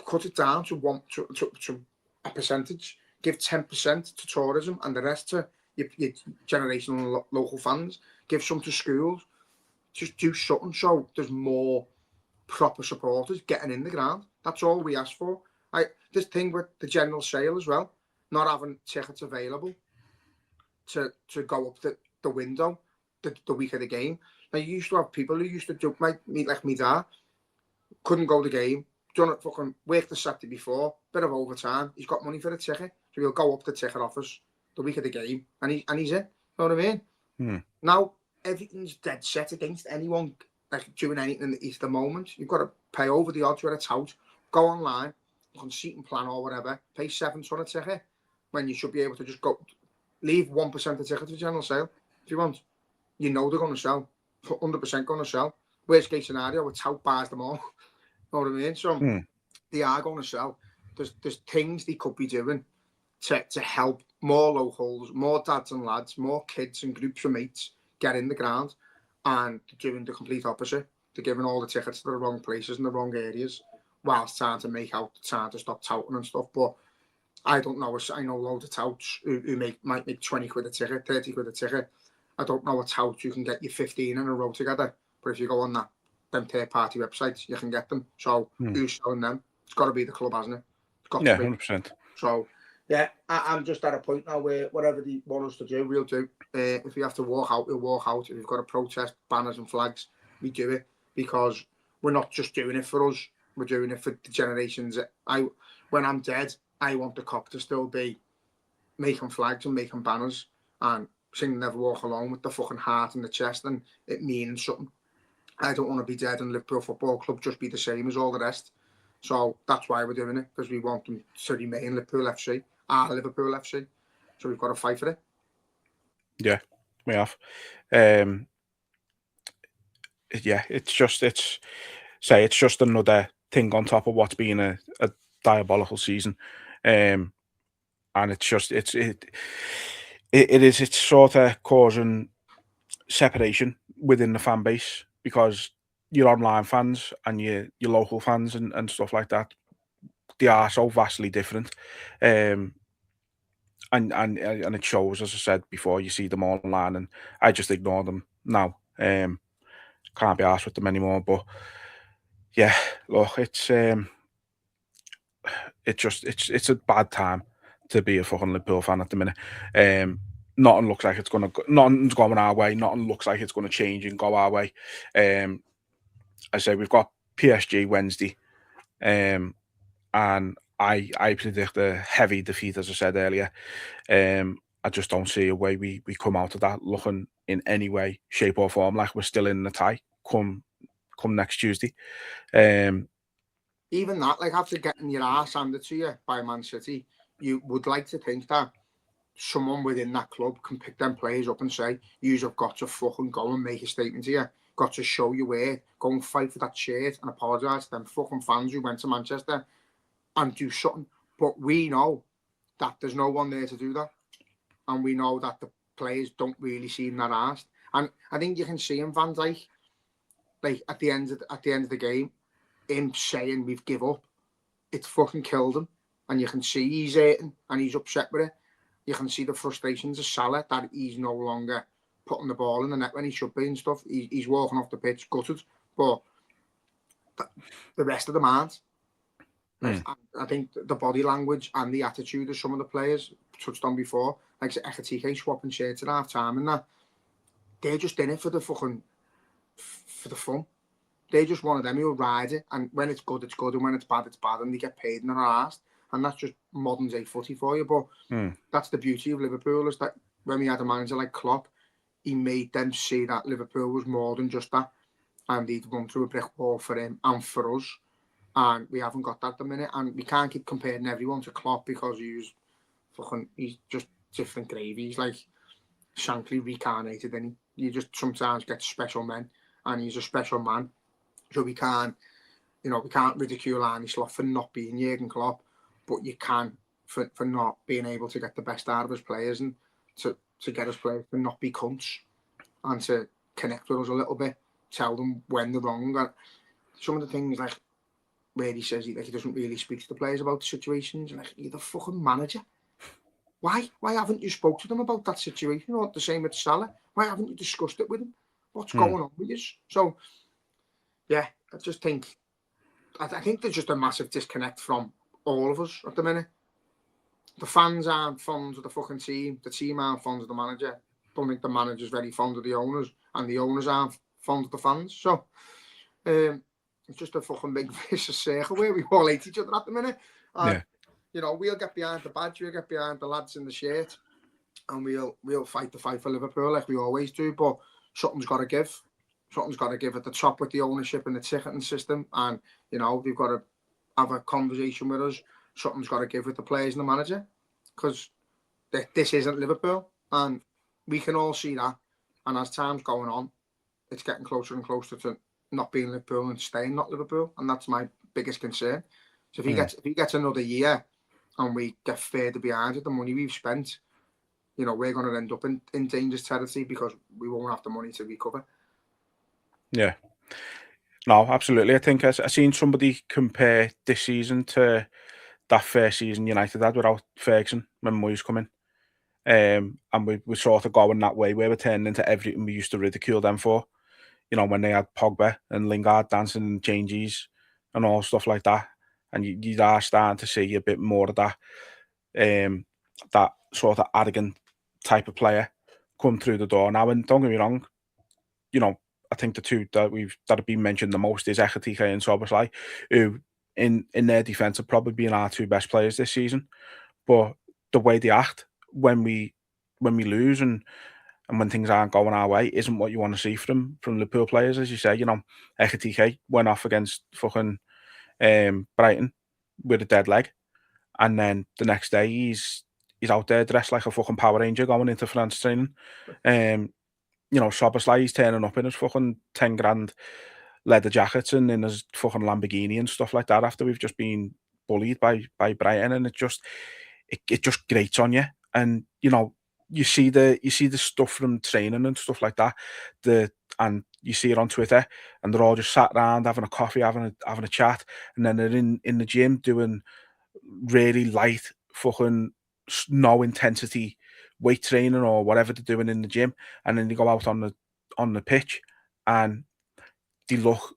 Cut it down to a percentage. Give 10% to tourism and the rest to your generational local fans. Give some to schools. Just do something so there's more proper supporters getting in the ground. That's all we ask for. This thing with the general sale as well, not having tickets available to go up the window. the week of the game. Now, you used to have people who used to joke, like me dad, couldn't go to the game, done it fucking work the Saturday before, bit of overtime, he's got money for the ticket, so he'll go up to the ticket office the week of the game, and he's in, you know what I mean? Now, everything's dead set against anyone like doing anything at the moment. You've got to pay over the odds where it's out, go online, on seating plan or whatever, pay £7 on a ticket, when you should be able to just go, leave 1% of the ticket for general sale, if you want. You know they're going to sell, 100% going to sell. Worst case scenario, it's out buys them all. You know what I mean? So they are going to sell. There's things they could be doing to help more locals, more dads and lads, more kids and groups of mates get in the ground, and doing the complete opposite. They're giving all the tickets to the wrong places in the wrong areas, whilst trying to stop touting and stuff. But I don't know. I know loads of touts who might make 20 quid a ticket, 30 quid a ticket. I don't know what tout you can get you 15 in a row together. But if you go on them third-party websites, you can get them. So who's selling them? It's got to be the club, hasn't it? It's got to be. 100%. So, yeah, I'm just at a point now where whatever they want us to do, we'll do. If we have to walk out, we'll walk out. If we've got to protest, banners and flags, we do it. Because we're not just doing it for us. We're doing it for the generations. When I'm dead, I want the cop to still be making flags and making banners and singing Never Walk Alone with the fucking heart in the chest and it meaning something. I don't want to be dead and Liverpool Football Club just be the same as all the rest. So that's why we're doing it, because we want them to remain Liverpool FC, our Liverpool FC. So we've got to fight for it. Yeah, we have. Yeah, it's just another thing on top of what's been a diabolical season. And it's just it's sort of causing separation within the fan base, because your online fans and your local fans and stuff like that, they are so vastly different. And it shows, as I said before, you see them online and I just ignore them now. Can't be arsed with them anymore. But yeah, look, it's a bad time to be a fucking Liverpool fan at the minute. Nothing looks like nothing's going our way. Nothing looks like it's gonna change and go our way. I say we've got PSG Wednesday, and I predict a heavy defeat, as I said earlier. I just don't see a way we come out of that looking in any way, shape or form like we're still in the tie come next Tuesday. Even that, like after getting your ass handed to you by Man City, you would like to think that someone within that club can pick them players up and say, you've got to fucking go and make a statement here. Got to show you where. Go and fight for that shirt and apologise to them fucking fans who went to Manchester and do something. But we know that there's no one there to do that. And we know that the players don't really seem that arsed. And I think you can see in Van Dijk, like at the end of the game, him saying we've give up, it's fucking killed him. And you can see he's hurting and he's upset with it. You can see the frustrations of Salah that he's no longer putting the ball in the net when he should be and stuff. He's walking off the pitch gutted. But the rest of them aren't. I think the body language and the attitude of some of the players, touched on before, like Etihad swapping shirts at half time and that, they're just in it for the fun. They're just one of them who'll ride it, and when it's good, it's good, and when it's bad, and they get paid and they're asked. And that's just modern day footy for you. But that's the beauty of Liverpool, is that when we had a manager like Klopp, he made them see that Liverpool was more than just that, and he'd run through a brick wall for him and for us. And we haven't got that at the minute, and we can't keep comparing everyone to Klopp because he's just different gravy. He's like Shankly reincarnated, and you just sometimes get special men, and he's a special man. So we can't ridicule Arne Slot for not being Jurgen Klopp, but you can for not being able to get the best out of his players and to get his players to not be cunts and to connect with us a little bit, tell them when they're wrong. And some of the things like where he says he doesn't really speak to the players about the situations, and like, you're the fucking manager. Why haven't you spoke to them about that situation? Or the same with Salah. Why haven't you discussed it with them? What's going on with you? So yeah, I just think there's just a massive disconnect from all of us at the minute. The fans aren't fans of the fucking team. The team aren't fans of the manager. don't think the manager's very fond of the owners, and the owners aren't fond of the fans. So it's just a fucking big vicious circle where we all hate each other at the minute. And, you know, we'll get behind the badge, we'll get behind the lads in the shirt, and we'll fight the fight for Liverpool like we always do. But something's got to give. Something's got to give at the top with the ownership and the ticketing system. And, you know, they've got to have a conversation with us. Something's got to give with the players and the manager. Because this isn't Liverpool. And we can all see that. And as time's going on, it's getting closer and closer to not being Liverpool and staying not Liverpool. And that's my biggest concern. So if he gets another year and we get further behind it, the money we've spent, you know, we're going to end up in dangerous territory because we won't have the money to recover. Yeah. No, absolutely. I think I seen somebody compare this season to that first season United had without Ferguson when Moyes come in. And we sort of going that way where we're turning into everything we used to ridicule them for. You know, when they had Pogba and Lingard dancing and changes and all stuff like that. And you are starting to see a bit more of that that sort of arrogant type of player come through the door now. And don't get me wrong, you know, I think the two that have been mentioned the most is Etihad and Szoboszlai, who in their defence have probably been our two best players this season. But the way they act when we lose and when things aren't going our way isn't what you want to see from Liverpool players, as you say. You know, Etihad went off against fucking Brighton with a dead leg, and then the next day he's out there dressed like a fucking Power Ranger going into France training. You know, Szoboszlai, he's turning up in his fucking 10 grand leather jackets and in his fucking Lamborghini and stuff like that after we've just been bullied by Brighton, and it just grates on you. And you know, you see the stuff from training and stuff like that, and you see it on Twitter, and they're all just sat around having a coffee, having a chat, and then they're in the gym doing really light fucking no intensity weight training or whatever they're doing in the gym, and then they go out on the pitch and they look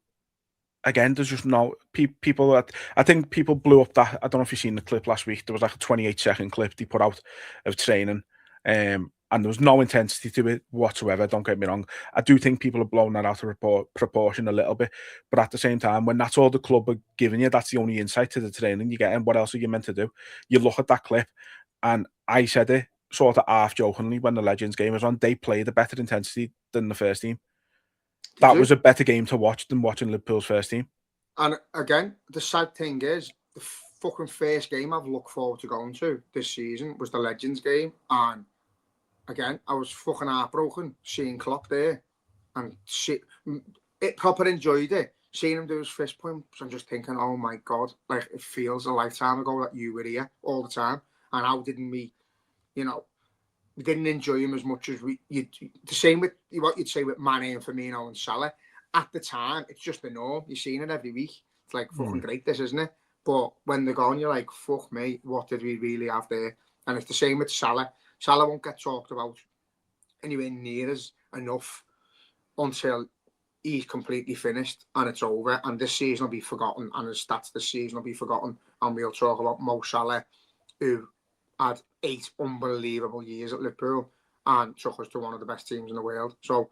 again. There's just no people that I think people blew up that. I don't know if you've seen the clip last week. There was like a 28-second clip they put out of training, and there was no intensity to it whatsoever. Don't get me wrong. I do think people are blowing that out of proportion a little bit, but at the same time, when that's all the club are giving you, that's the only insight to the training you get. And what else are you meant to do? You look at that clip, and I said it sort of half jokingly when the Legends game was on. They played a better intensity than the first team. That was a better game to watch than watching Liverpool's first team. And again, the sad thing is, the fucking first game I've looked forward to going to this season was the Legends game. And again, I was fucking heartbroken seeing Klopp there. And it proper enjoyed it. Seeing him do his fist pumps and just thinking, oh my God, like it feels a lifetime ago that you were here all the time. And how didn't we, you know, we didn't enjoy him as much as the same with what you'd say with Mane and Firmino and Salah. At the time, it's just the norm. You're seeing it every week. It's like fucking great, this, isn't it? But when they're gone, you're like, fuck me, what did we really have there? And it's the same with Salah. Salah won't get talked about anywhere near as enough until he's completely finished and it's over. And this season will be forgotten, and his stats this season will be forgotten. And we'll talk about Mo Salah, who had 8 unbelievable years at Liverpool and took us to one of the best teams in the world. So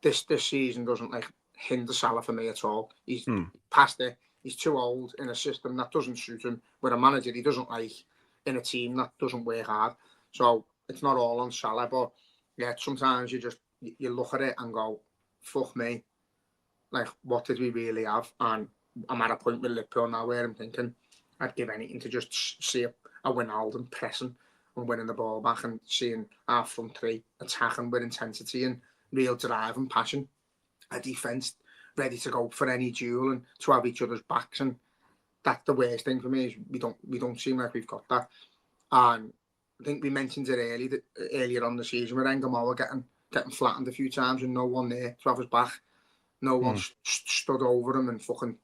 this season doesn't like hinder Salah for me at all. He's past it. He's too old in a system that doesn't suit him, with a manager he doesn't like, in a team that doesn't work hard. So it's not all on Salah, but yeah, sometimes you look at it and go, fuck me, like what did we really have? And I'm at a point with Liverpool now where I'm thinking I'd give anything to just see a Wijnaldum pressing and winning the ball back and seeing our front three attacking with intensity and real drive and passion. A defence ready to go for any duel and to have each other's backs. And that's the worst thing for me, is we don't seem like we've got that. And I think we mentioned it earlier on the season with Engamoa getting flattened a few times and no one there to have his back. No one stood over him and fucking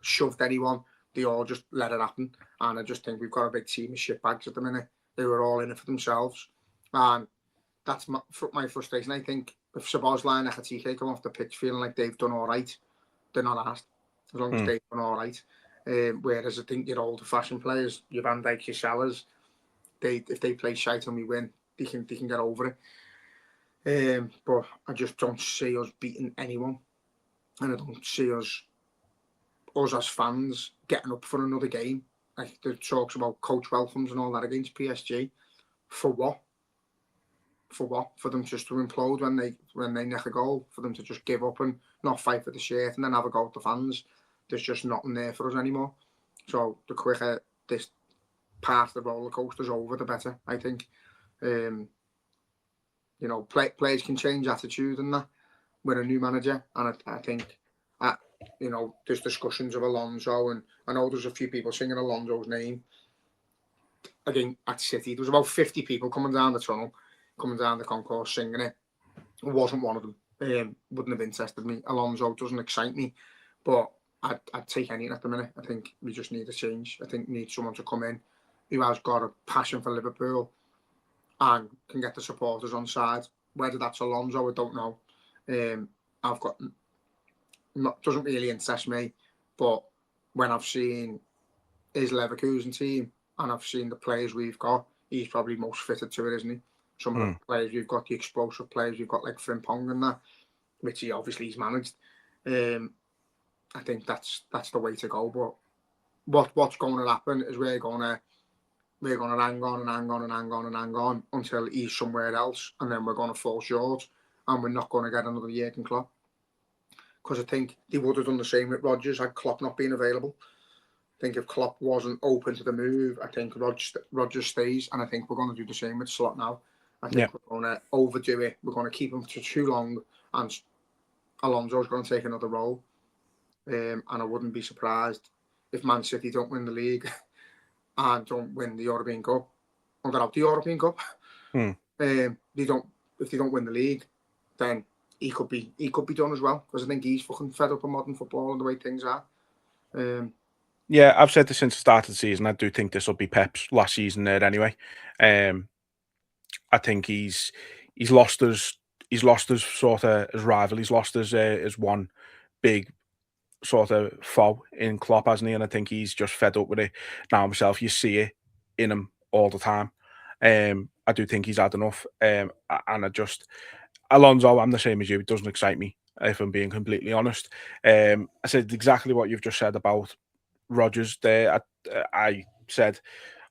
shoved anyone. They all just let it happen. And I just think we've got a big team of shitbags at the minute. They were all in it for themselves. And that's my frustration. I think if Szoboszlai and Etihad come off the pitch feeling like they've done all right, they're not asked. As long as they've done all right. Whereas I think your older fashioned players, your Van Dijks, your Salahs, if they play shite and we win, they can get over it. But I just don't see us beating anyone, and I don't see us as fans getting up for another game. Like the talks about coach welcomes and all that against PSG. For what? For what? For them just to implode when they nick a goal, for them to just give up and not fight for the shirt and then have a go at the fans. There's just nothing there for us anymore. So the quicker this part of the roller coaster's over, the better, I think. Players can change attitude and that with a new manager, and I think there's discussions of Alonso, and I know there's a few people singing Alonso's name again at City. There was about 50 people coming down the tunnel, coming down the concourse singing it. I wasn't one of them. Wouldn't have interested me. Alonso doesn't excite me, but I'd take anything at the minute. I think we just need a change. I think we need someone to come in who has got a passion for Liverpool and can get the supporters on side. Whether that's Alonso, I don't know. I've got doesn't really interest me, but when I've seen his Leverkusen team and I've seen the players we've got, he's probably most fitted to it, isn't he? Some of the players we've got, the explosive players we've got, like Frimpong and that, which he obviously he's managed. I think that's the way to go. But what's going to happen is we're going to hang on and hang on and hang on and hang on until he's somewhere else, and then we're going to fall short, and we're not going to get another Jurgen Klopp. Because I think they would have done the same with Rodgers had Klopp not been available. I think if Klopp wasn't open to the move, I think Rodgers stays, and I think we're going to do the same with Slot now. I think we're going to overdo it. We're going to keep him for too long, and Alonso's going to take another role. And I wouldn't be surprised if Man City don't win the league and don't win the European Cup. Or they're out the European Cup. If they don't win the league, then he could be done as well, because I think he's fucking fed up of modern football and the way things are. Yeah, I've said this since the start of the season. I do think this will be Pep's last season there anyway. I think he's lost his sort of his rival. He's lost his one big sort of foe in Klopp, hasn't he? And I think he's just fed up with it now himself. You see it in him all the time. I do think he's had enough. And Alonso, I'm the same as you. It doesn't excite me, if I'm being completely honest. I said exactly what you've just said about Rodgers there. I said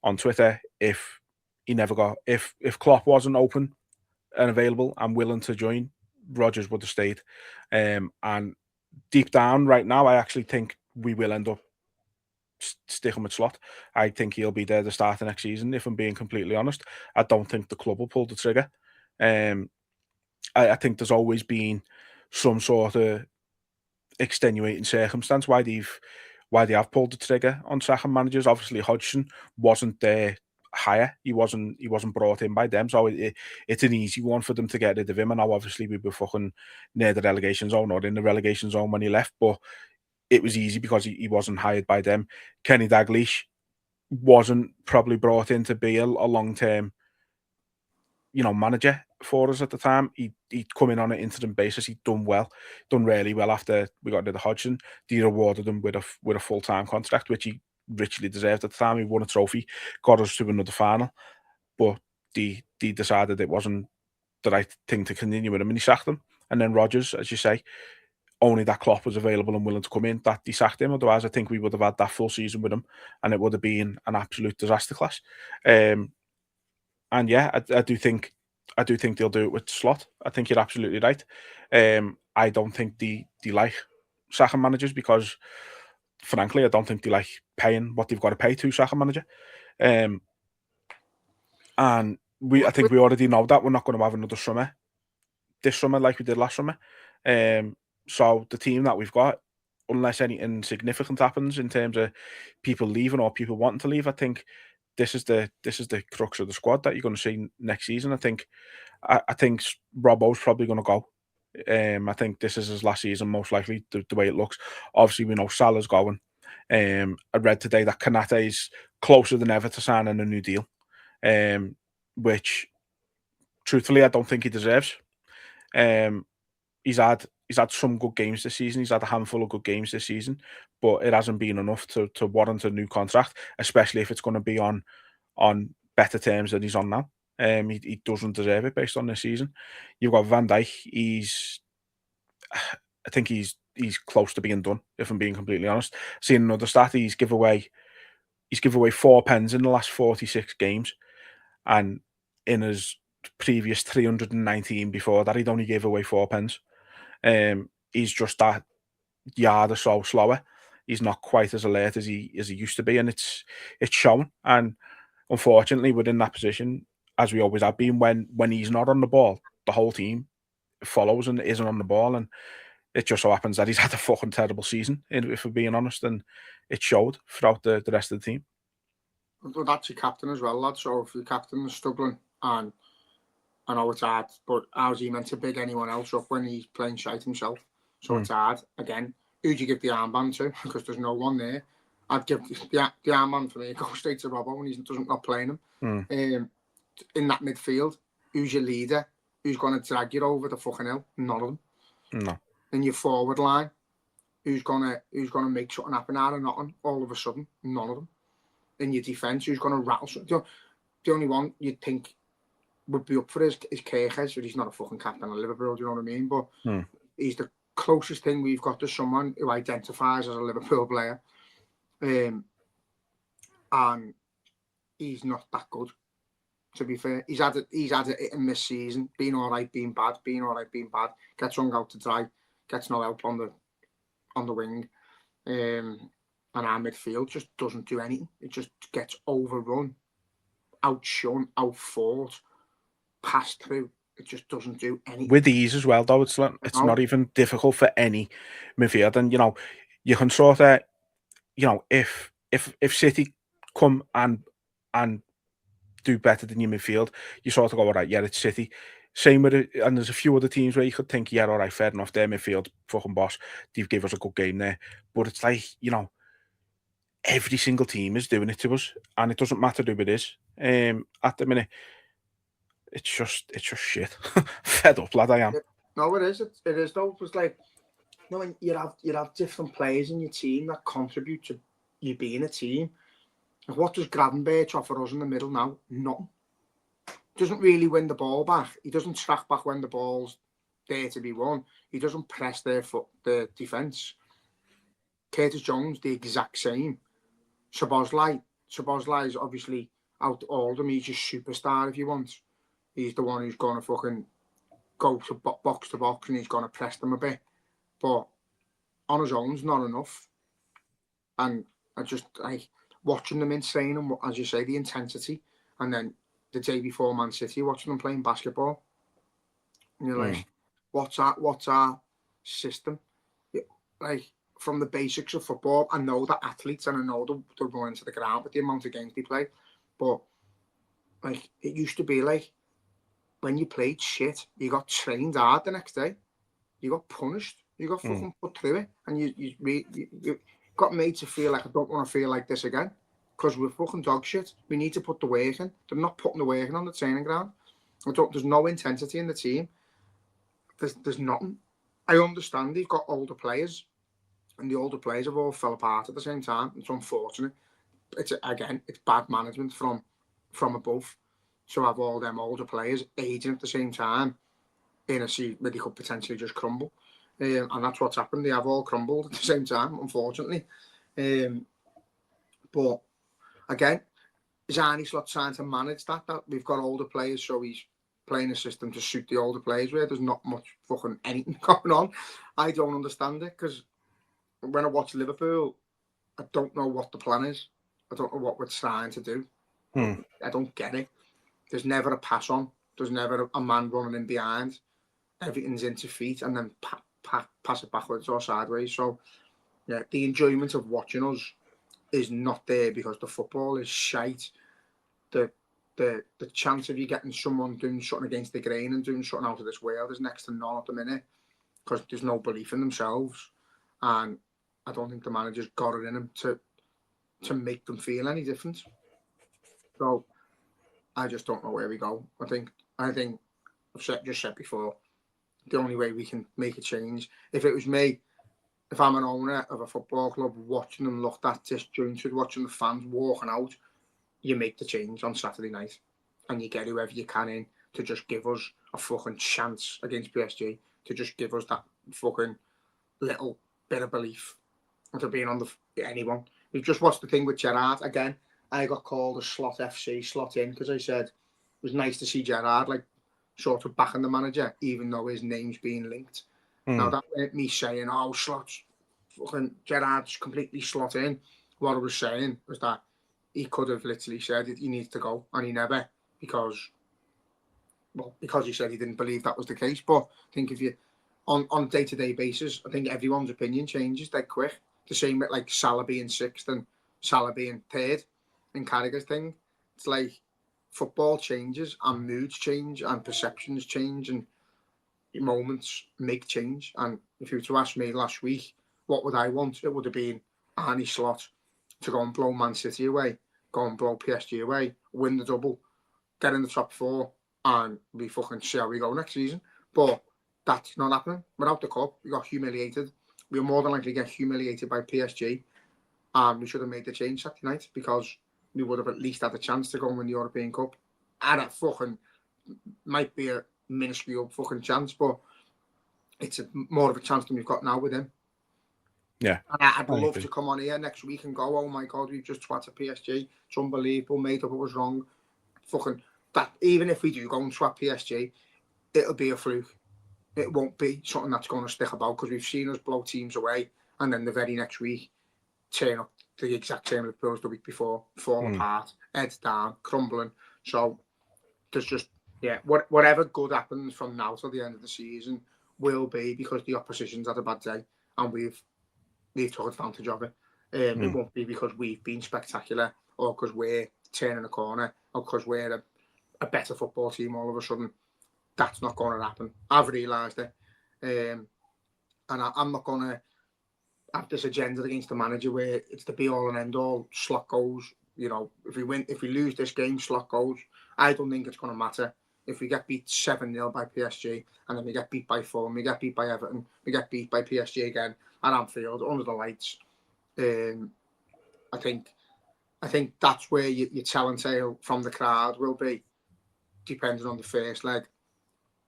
on Twitter, if Klopp wasn't open and available and willing to join, Rodgers would have stayed. And deep down right now, I actually think we will end up sticking with Slot. I think he'll be there to start the next season, if I'm being completely honest. I don't think the club will pull the trigger. I think there's always been some sort of extenuating circumstance why they have pulled the trigger on second managers. Obviously, Hodgson wasn't there higher. He wasn't brought in by them, so it's an easy one for them to get rid of him. And now, obviously, we were fucking near the relegation zone or in the relegation zone when he left, but it was easy because he wasn't hired by them. Kenny Dalglish wasn't probably brought in to be a long-term, manager for us at the time. He'd come in on an interim basis. He'd done really well after we got rid of Hodgson. They rewarded him with a full-time contract, which he richly deserved at the time. He won a trophy, got us to another final, but they decided it wasn't the right thing to continue with him, and he sacked him. And then Rodgers, as you say, only that Klopp was available and willing to come in, that he sacked him. Otherwise, I think we would have had that full season with him, and it would have been an absolute disaster class. And yeah, I do think they'll do it with Slot. I think you're absolutely right. I don't think they like sacking managers because, frankly, I don't think they like paying what they've got to pay to sack a manager. And I think we already know that we're not going to have another summer this summer like we did last summer. So the team that we've got, unless anything significant happens in terms of people leaving or people wanting to leave, I think this is the crux of the squad that you're going to see next season. I think Robbo's probably going to go. I think this is his last season, most likely, the way it looks. Obviously, we know Salah's going. I read today that Kanate is closer than ever to signing a new deal, which, truthfully, I don't think he deserves. He's had some good games this season. He's had a handful of good games this season, but it hasn't been enough to warrant a new contract, especially if it's going to be on better terms than he's on now. He doesn't deserve it based on this season. You've got Van Dijk. I think he's close to being done, if I'm being completely honest. Seeing another stat, he's give away 4 pens in the last 46 games, and in his previous 319 before that, he'd only gave away 4 pens. He's just that yard or so slower. He's not quite as alert as he used to be, and it's shown. And unfortunately, we're in that position, as we always have been, when he's not on the ball, the whole team follows and isn't on the ball, and it just so happens that he's had a fucking terrible season, if we're being honest, and it showed throughout the rest of the team. Well, that's your captain as well, lad. So if your captain is struggling, and I know it's hard, but how's he meant to big anyone else up when he's playing shite himself? So it's hard. Again, who'd you give the armband to? Because there's no one there. I'd give the armband for me. Go straight to Robbo when he doesn't not playing him. In that midfield, who's your leader? Who's going to drag you over the fucking hill? None of them. No. In your forward line, who's gonna make something happen out of nothing all of a sudden? None of them. In your defence, who's gonna rattle something? The only one you'd think would be up for is Kirkes, but he's not a fucking captain of Liverpool, do you know what I mean? But he's the closest thing we've got to someone who identifies as a Liverpool player. And he's not that good, to be fair. He's had it in this season, being all right, being bad, gets hung out to dry, gets no help on the wing. And our midfield just doesn't do anything. It just gets overrun, outshone, outfought, passed through. It just doesn't do anything. With ease as well, though. It's not even difficult for any midfield. And, you can sort of, if City come and do better than your midfield, you sort of go, all right, yeah, it's City. Same with it, and there's a few other teams where you could think, yeah, all right, fair enough, their midfield, fucking boss, they've given us a good game there. But it's like, every single team is doing it to us, and it doesn't matter who it is. At the minute, it's just shit. Fed up, lad, I am. No, it is. It is though. It's like, when you have different players in your team that contribute to you being a team. Like, what does Gravenberch offer us in the middle now? Nothing. Doesn't really win the ball back. He doesn't track back when the ball's there to be won. He doesn't press their defence. Curtis Jones, the exact same. Szoboszlai is obviously out all of them. He's a superstar if he wants. He's the one who's going to fucking go to box and he's going to press them a bit. But on his own's not enough. And I just, like, watching them in training, as you say, the intensity, and then the day before Man City, watching them playing basketball. And you're like, what's our system? Like, from the basics of football, I know that athletes, and I know they're running to the ground with the amount of games they play, but like, it used to be like, when you played shit, you got trained hard the next day, you got punished, you got fucking put through it, and you got made to feel like, I don't want to feel like this again, because we're fucking dog shit. We need to put the work in. They're not putting the work in on the training ground. There's no intensity in the team. There's nothing. I understand they've got older players, and the older players have all fell apart at the same time. It's unfortunate. It's bad management from above. So have all them older players aging at the same time in a seat where they could potentially just crumble. And that's what's happened. They have all crumbled at the same time, unfortunately. But again, is Arne Slot trying to manage that we've got older players, so he's playing a system to suit the older players where there's not much fucking anything going on? I don't understand it, because when I watch Liverpool, I don't know what the plan is. I don't know what we're trying to do. I don't get it. There's never a pass on. There's never a man running in behind. Everything's into feet and then pass it backwards or sideways. So, yeah, the enjoyment of watching us is not there because the football is shite. The chance of you getting someone doing something against the grain and doing something out of this world is next to none at the minute, because there's no belief in themselves, and I don't think the manager's got it in him to make them feel any different. So I just don't know where we go. I think I've just said before, the only way we can make a change, if it was me, if I'm an owner of a football club, watching them look that disjointed, watching the fans walking out, you make the change on Saturday night. and you get whoever you can in to just give us a fucking chance against PSG, to just give us that fucking little bit of belief into being on anyone. We've just watched the thing with Gerrard again. I got called a slot FC, slot in, because I said it was nice to see Gerrard like sort of backing the manager, even though his name's being linked. Now that weren't me saying, oh, slots, fucking Gerrard's completely slot in. What I was saying was that he could have literally said he needs to go, and he never, because he said he didn't believe that was the case. But I think if you on a day-to-day basis, I think everyone's opinion changes dead quick. The same with like Salah being sixth and Salah being third in Carragher's thing. It's like football changes and moods change and perceptions change and moments make change. And if you were to ask me last week, what would I want? It would have been Arne Slot to go and blow Man City away, go and blow PSG away, win the double, get in the top four, and we fucking see how we go next season. But that's not happening. Without the cup, we got humiliated. We'll more than likely get humiliated by PSG. And we should have made the change Saturday night, because we would have at least had a chance to go and win the European Cup. And that fucking might be a minuscule fucking chance, but it's more of a chance than we've got now with him. Yeah. And I'd love to come on here next week and go, oh my God, we've just swatted PSG. It's unbelievable, made up, it was wrong. Fucking that, even if we do go and swap PSG, it'll be a fluke. It won't be something that's going to stick about, because we've seen us blow teams away and then the very next week turn up the exact same Liverpool as the week before, fall apart, heads down, crumbling. So there's just, whatever good happens from now till the end of the season will be because the opposition's had a bad day and we've took advantage of it. It won't be because we've been spectacular or because we're turning a corner or because we're a better football team all of a sudden. That's not going to happen. I've realised it. And I'm not going to have this agenda against the manager where it's the be all and end all. Slot goes. You know, if we lose this game, slot goes. I don't think it's going to matter. If we get beat 7-0 by PSG and then we get beat by Fulham, we get beat by Everton, we get beat by PSG again at Anfield under the lights, I think that's where your tell and tale from the crowd will be, depending on the first leg,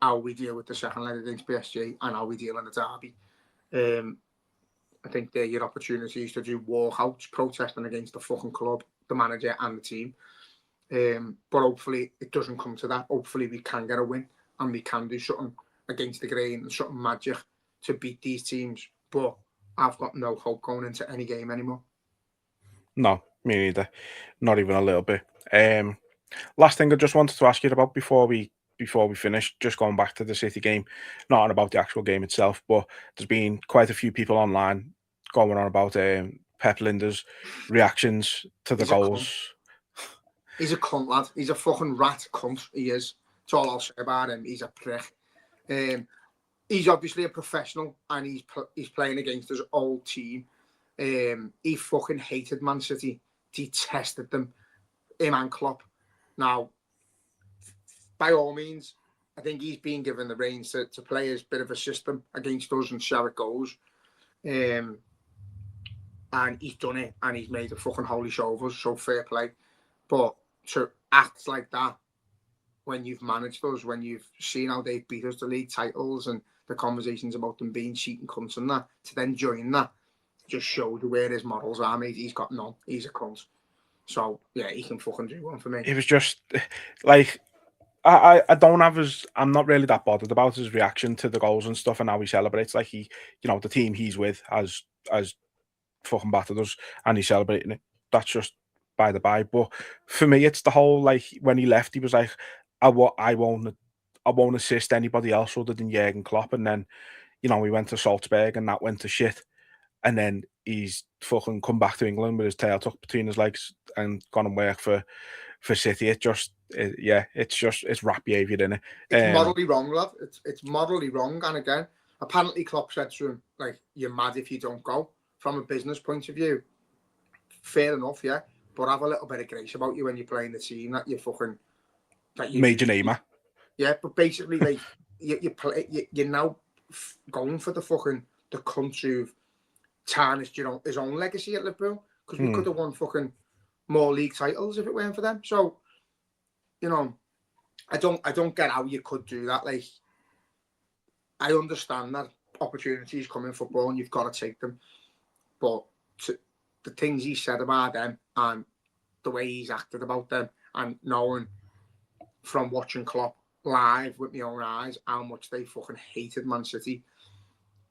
how we deal with the second leg against PSG and how we deal in the derby. I think they're your opportunities to do walkouts, protesting against the fucking club, the manager and the team. But hopefully it doesn't come to that. Hopefully we can get a win and we can do something against the grain and something magic to beat these teams. But I've got no hope going into any game anymore. No, me neither. Not even a little bit. Last thing I just wanted to ask you about before we finish, just going back to the City game, not on about the actual game itself, but there's been quite a few people online going on about Pep Linda's reactions to the goals. He's a cunt, lad. He's a fucking rat cunt. He is. That's all I'll say about him. He's a prick. He's obviously a professional and he's playing against his old team. He fucking hated Man City, detested them, him and Klopp. Now, by all means, I think he's been given the reins to play as a bit of a system against us and see how it goes. And he's done it and he's made a fucking holy show of us, so fair play. But to act like that when you've managed us, when you've seen how they've beat us to league titles and the conversations about them being cheating cunts and that, to then join that, just shows where his morals are, mate. He's got none. He's a cunt. So, yeah, he can fucking do one for me. It was just, like, I don't have I'm not really that bothered about his reaction to the goals and stuff and how he celebrates. Like, he, you know, the team he's with has fucking battered us and he's celebrating it. That's just by the by. But for me, it's the whole, like, when he left, he was like, I won't assist anybody else other than Jurgen Klopp. And then, you know, we went to Salzburg and that went to shit. And then he's fucking come back to England with his tail tucked between his legs and gone and work for City. It's rat behaviour, isn't it? It's morally wrong, lad. It's morally wrong. And again, apparently Klopp said to him, like, you're mad if you don't go. From a business point of view, fair enough, yeah. But have a little bit of grace about you when you're playing the team that you major namer. Yeah, but basically, like, you're now going for the country who've tarnished his own legacy at Liverpool, because we could have won fucking more league titles if it weren't for them. So, you know, I don't get how you could do that. Like, I understand that opportunities come in football and you've got to take them, but the things he said about them and the way he's acted about them, and knowing from watching Klopp live with my own eyes how much they fucking hated Man City,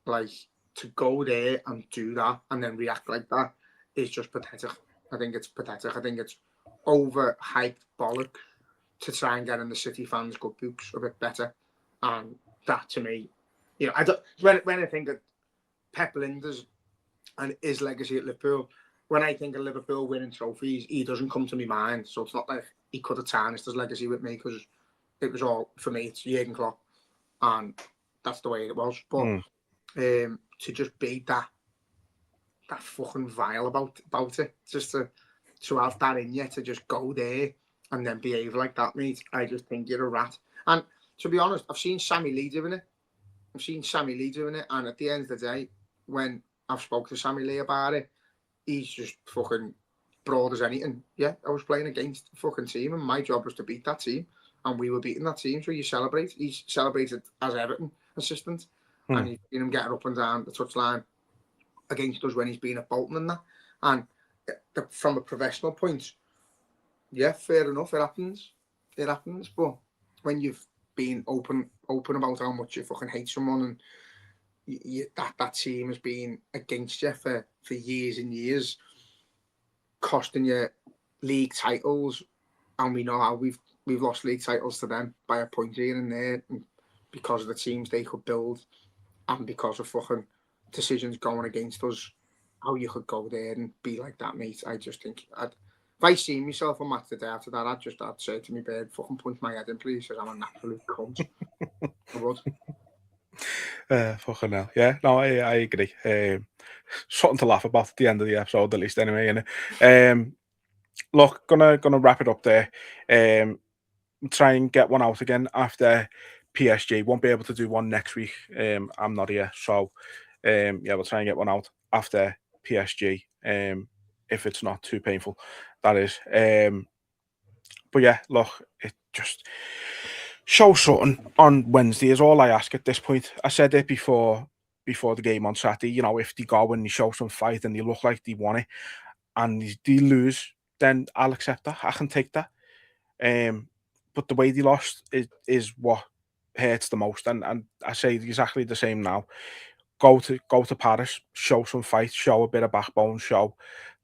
like, to go there and do that and then react like that is just pathetic. I think it's pathetic. I think it's overhyped bollock to try and get in the City fans' good books a bit better. And that, to me, I don't. When I think of Pep Linders and his legacy at Liverpool, when I think of Liverpool winning trophies, he doesn't come to my mind. So it's not like he could have tarnished his legacy with me, because it was all, for me, it's Jurgen Klopp, and that's the way it was. But to just be that fucking vile about it, just to have that in you, to just go there and then behave like that, mate, I just think you're a rat. And to be honest, I've seen Sammy Lee doing it. And at the end of the day, when I've spoke to Sammy Lee about it, he's just fucking broad as anything. Yeah, I was playing against the fucking team, and my job was to beat that team, and we were beating that team, so you celebrate. He's celebrated as Everton assistant, and you've seen him getting up and down the touchline against us when he's been at Bolton and that. And from a professional point, yeah, fair enough, it happens. But when you've been open about how much you fucking hate someone, and that team has been against you for years and years, costing you league titles, and we know how we've lost league titles to them by a point here and there, because of the teams they could build, and because of fucking decisions going against us. How you could go there and be like that, mate? I just think if I see myself on match the day after that, I'd say to me bed, fucking punch my head in, please, because I'm an absolute cunt. I would. Fucking hell. Yeah, no, I agree. Something to laugh about at the end of the episode, at least, anyway. Look, gonna wrap it up there. Try and get one out again after PSG. Won't be able to do one next week. I'm not here, so yeah, we'll try and get one out after PSG. If it's not too painful, that is. But yeah, look, it just shows something on Wednesday is all I ask at this point. I said it before the game on Saturday. If they go and they show some fight and they look like they want it, and they lose, then I'll accept that. I can take that. But the way they lost is what hurts the most, and I say exactly the same now. Go to Paris, show some fight, show a bit of backbone, show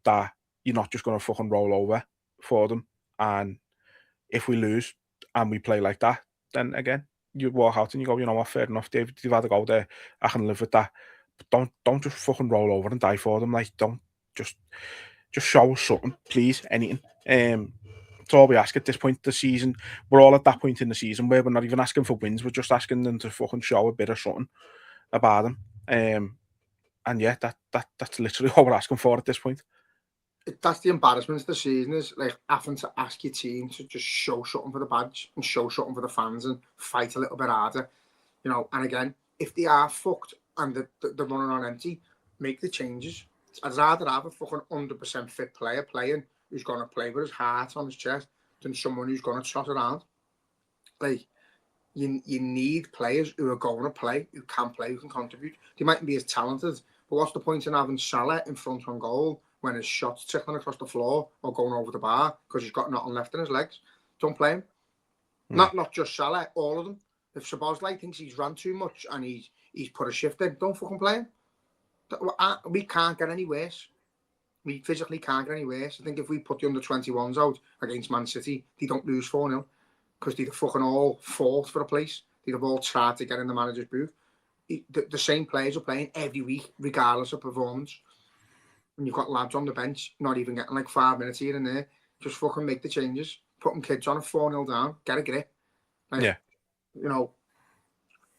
that you're not just going to fucking roll over for them. And if we lose and we play like that, then again you walk out and you go, you know what, fair enough, they've had to go there. I can live with that. But don't just fucking roll over and die for them. Like, don't just show us something, please, anything. That's all we ask at this point of the season. We're all at that point in the season where we're not even asking for wins. We're just asking them to fucking show a bit of something about them. And yeah, that's literally all we're asking for at this point. That's the embarrassment of the season, is like having to ask your team to just show something for the badge and show something for the fans and fight a little bit harder. And again, if they are fucked and they're running on empty, make the changes. I'd rather have a fucking 100% fit player playing who's going to play with his heart on his chest than someone who's going to trot around. Like, you need players who are going to play, who can play, who can contribute. They mightn't be as talented, but what's the point in having Salah in front on goal when his shot's tickling across the floor or going over the bar because he's got nothing left in his legs? Don't play him. Not just Salah, all of them. If Szoboszlai thinks he's run too much and he's put a shift in, don't fucking play him. We can't get any worse. We physically can't get any worse. I think if we put the under-21s out against Man City, they don't lose 4-0 because they'd have fucking all fought for a place. They'd have all tried to get in the manager's booth. The same players are playing every week, regardless of performance. And you've got lads on the bench, not even getting like 5 minutes here and there. Just fucking make the changes. Put them kids on a 4-0 down. Get a grip. Like, yeah.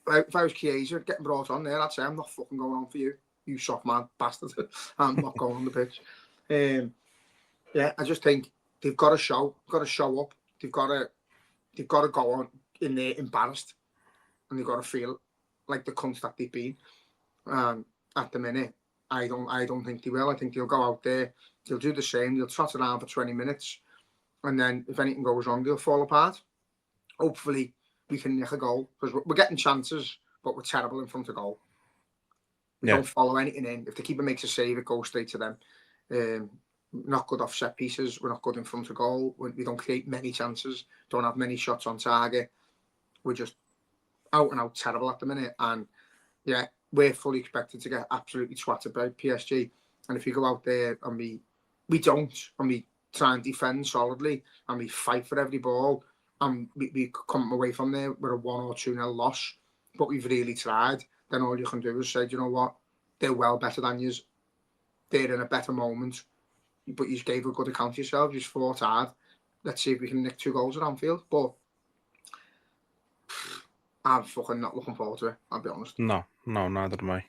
If I was Chiesa getting brought on there, I'd say, I'm not fucking going on for you, you soft man bastard. I'm not going on the pitch. Yeah, I just think they've got to show up. They've got to go on in there embarrassed, and they've got to feel like the cunts that they've been. At the minute, I don't think they will. I think they'll go out there, they'll do the same, they'll trot around for 20 minutes, and then if anything goes wrong, they'll fall apart. hopefully we can nick a goal, because we're getting chances, but we're terrible in front of goal. We don't follow anything in. If the keeper makes a save, it goes straight to them. Not good off set pieces. We're not good in front of goal. We don't create many chances. Don't have many shots on target. We're just out and out terrible at the minute. And yeah, we're fully expected to get absolutely twatted by PSG. And if you go out there and we don't, and we try and defend solidly, and we fight for every ball, and we come away from there with a 1 or 2-0 loss, but we've really tried, then all you can do is say, you know what, they're well better than you. They're in a better moment, but you gave a good account of yourself. You fought hard. Let's see if we can nick 2 goals at Anfield. But I'm fucking not looking forward to it, I'll be honest. No, neither am I.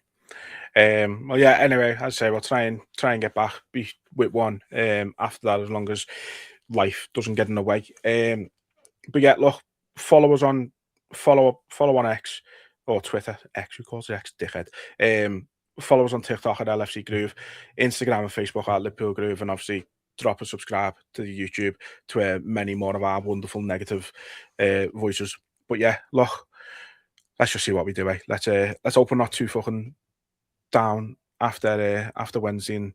Well, yeah. Anyway, as I say, we'll try and get back with one after that, as long as life doesn't get in the way. But yeah, look, follow us on follow on X or Twitter. X, who calls it X? Dickhead. Follow us on TikTok at LFC Groove, Instagram and Facebook at Liverpool Groove, and obviously drop a subscribe to the YouTube to many more of our wonderful negative voices. But yeah, look, let's just see what we do. Let's hope we're not too fucking down after Wednesday, and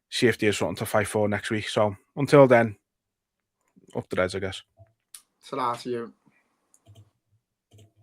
see if there's something to fight for next week. So until then, up the Reds, I guess. Ta-ra to you.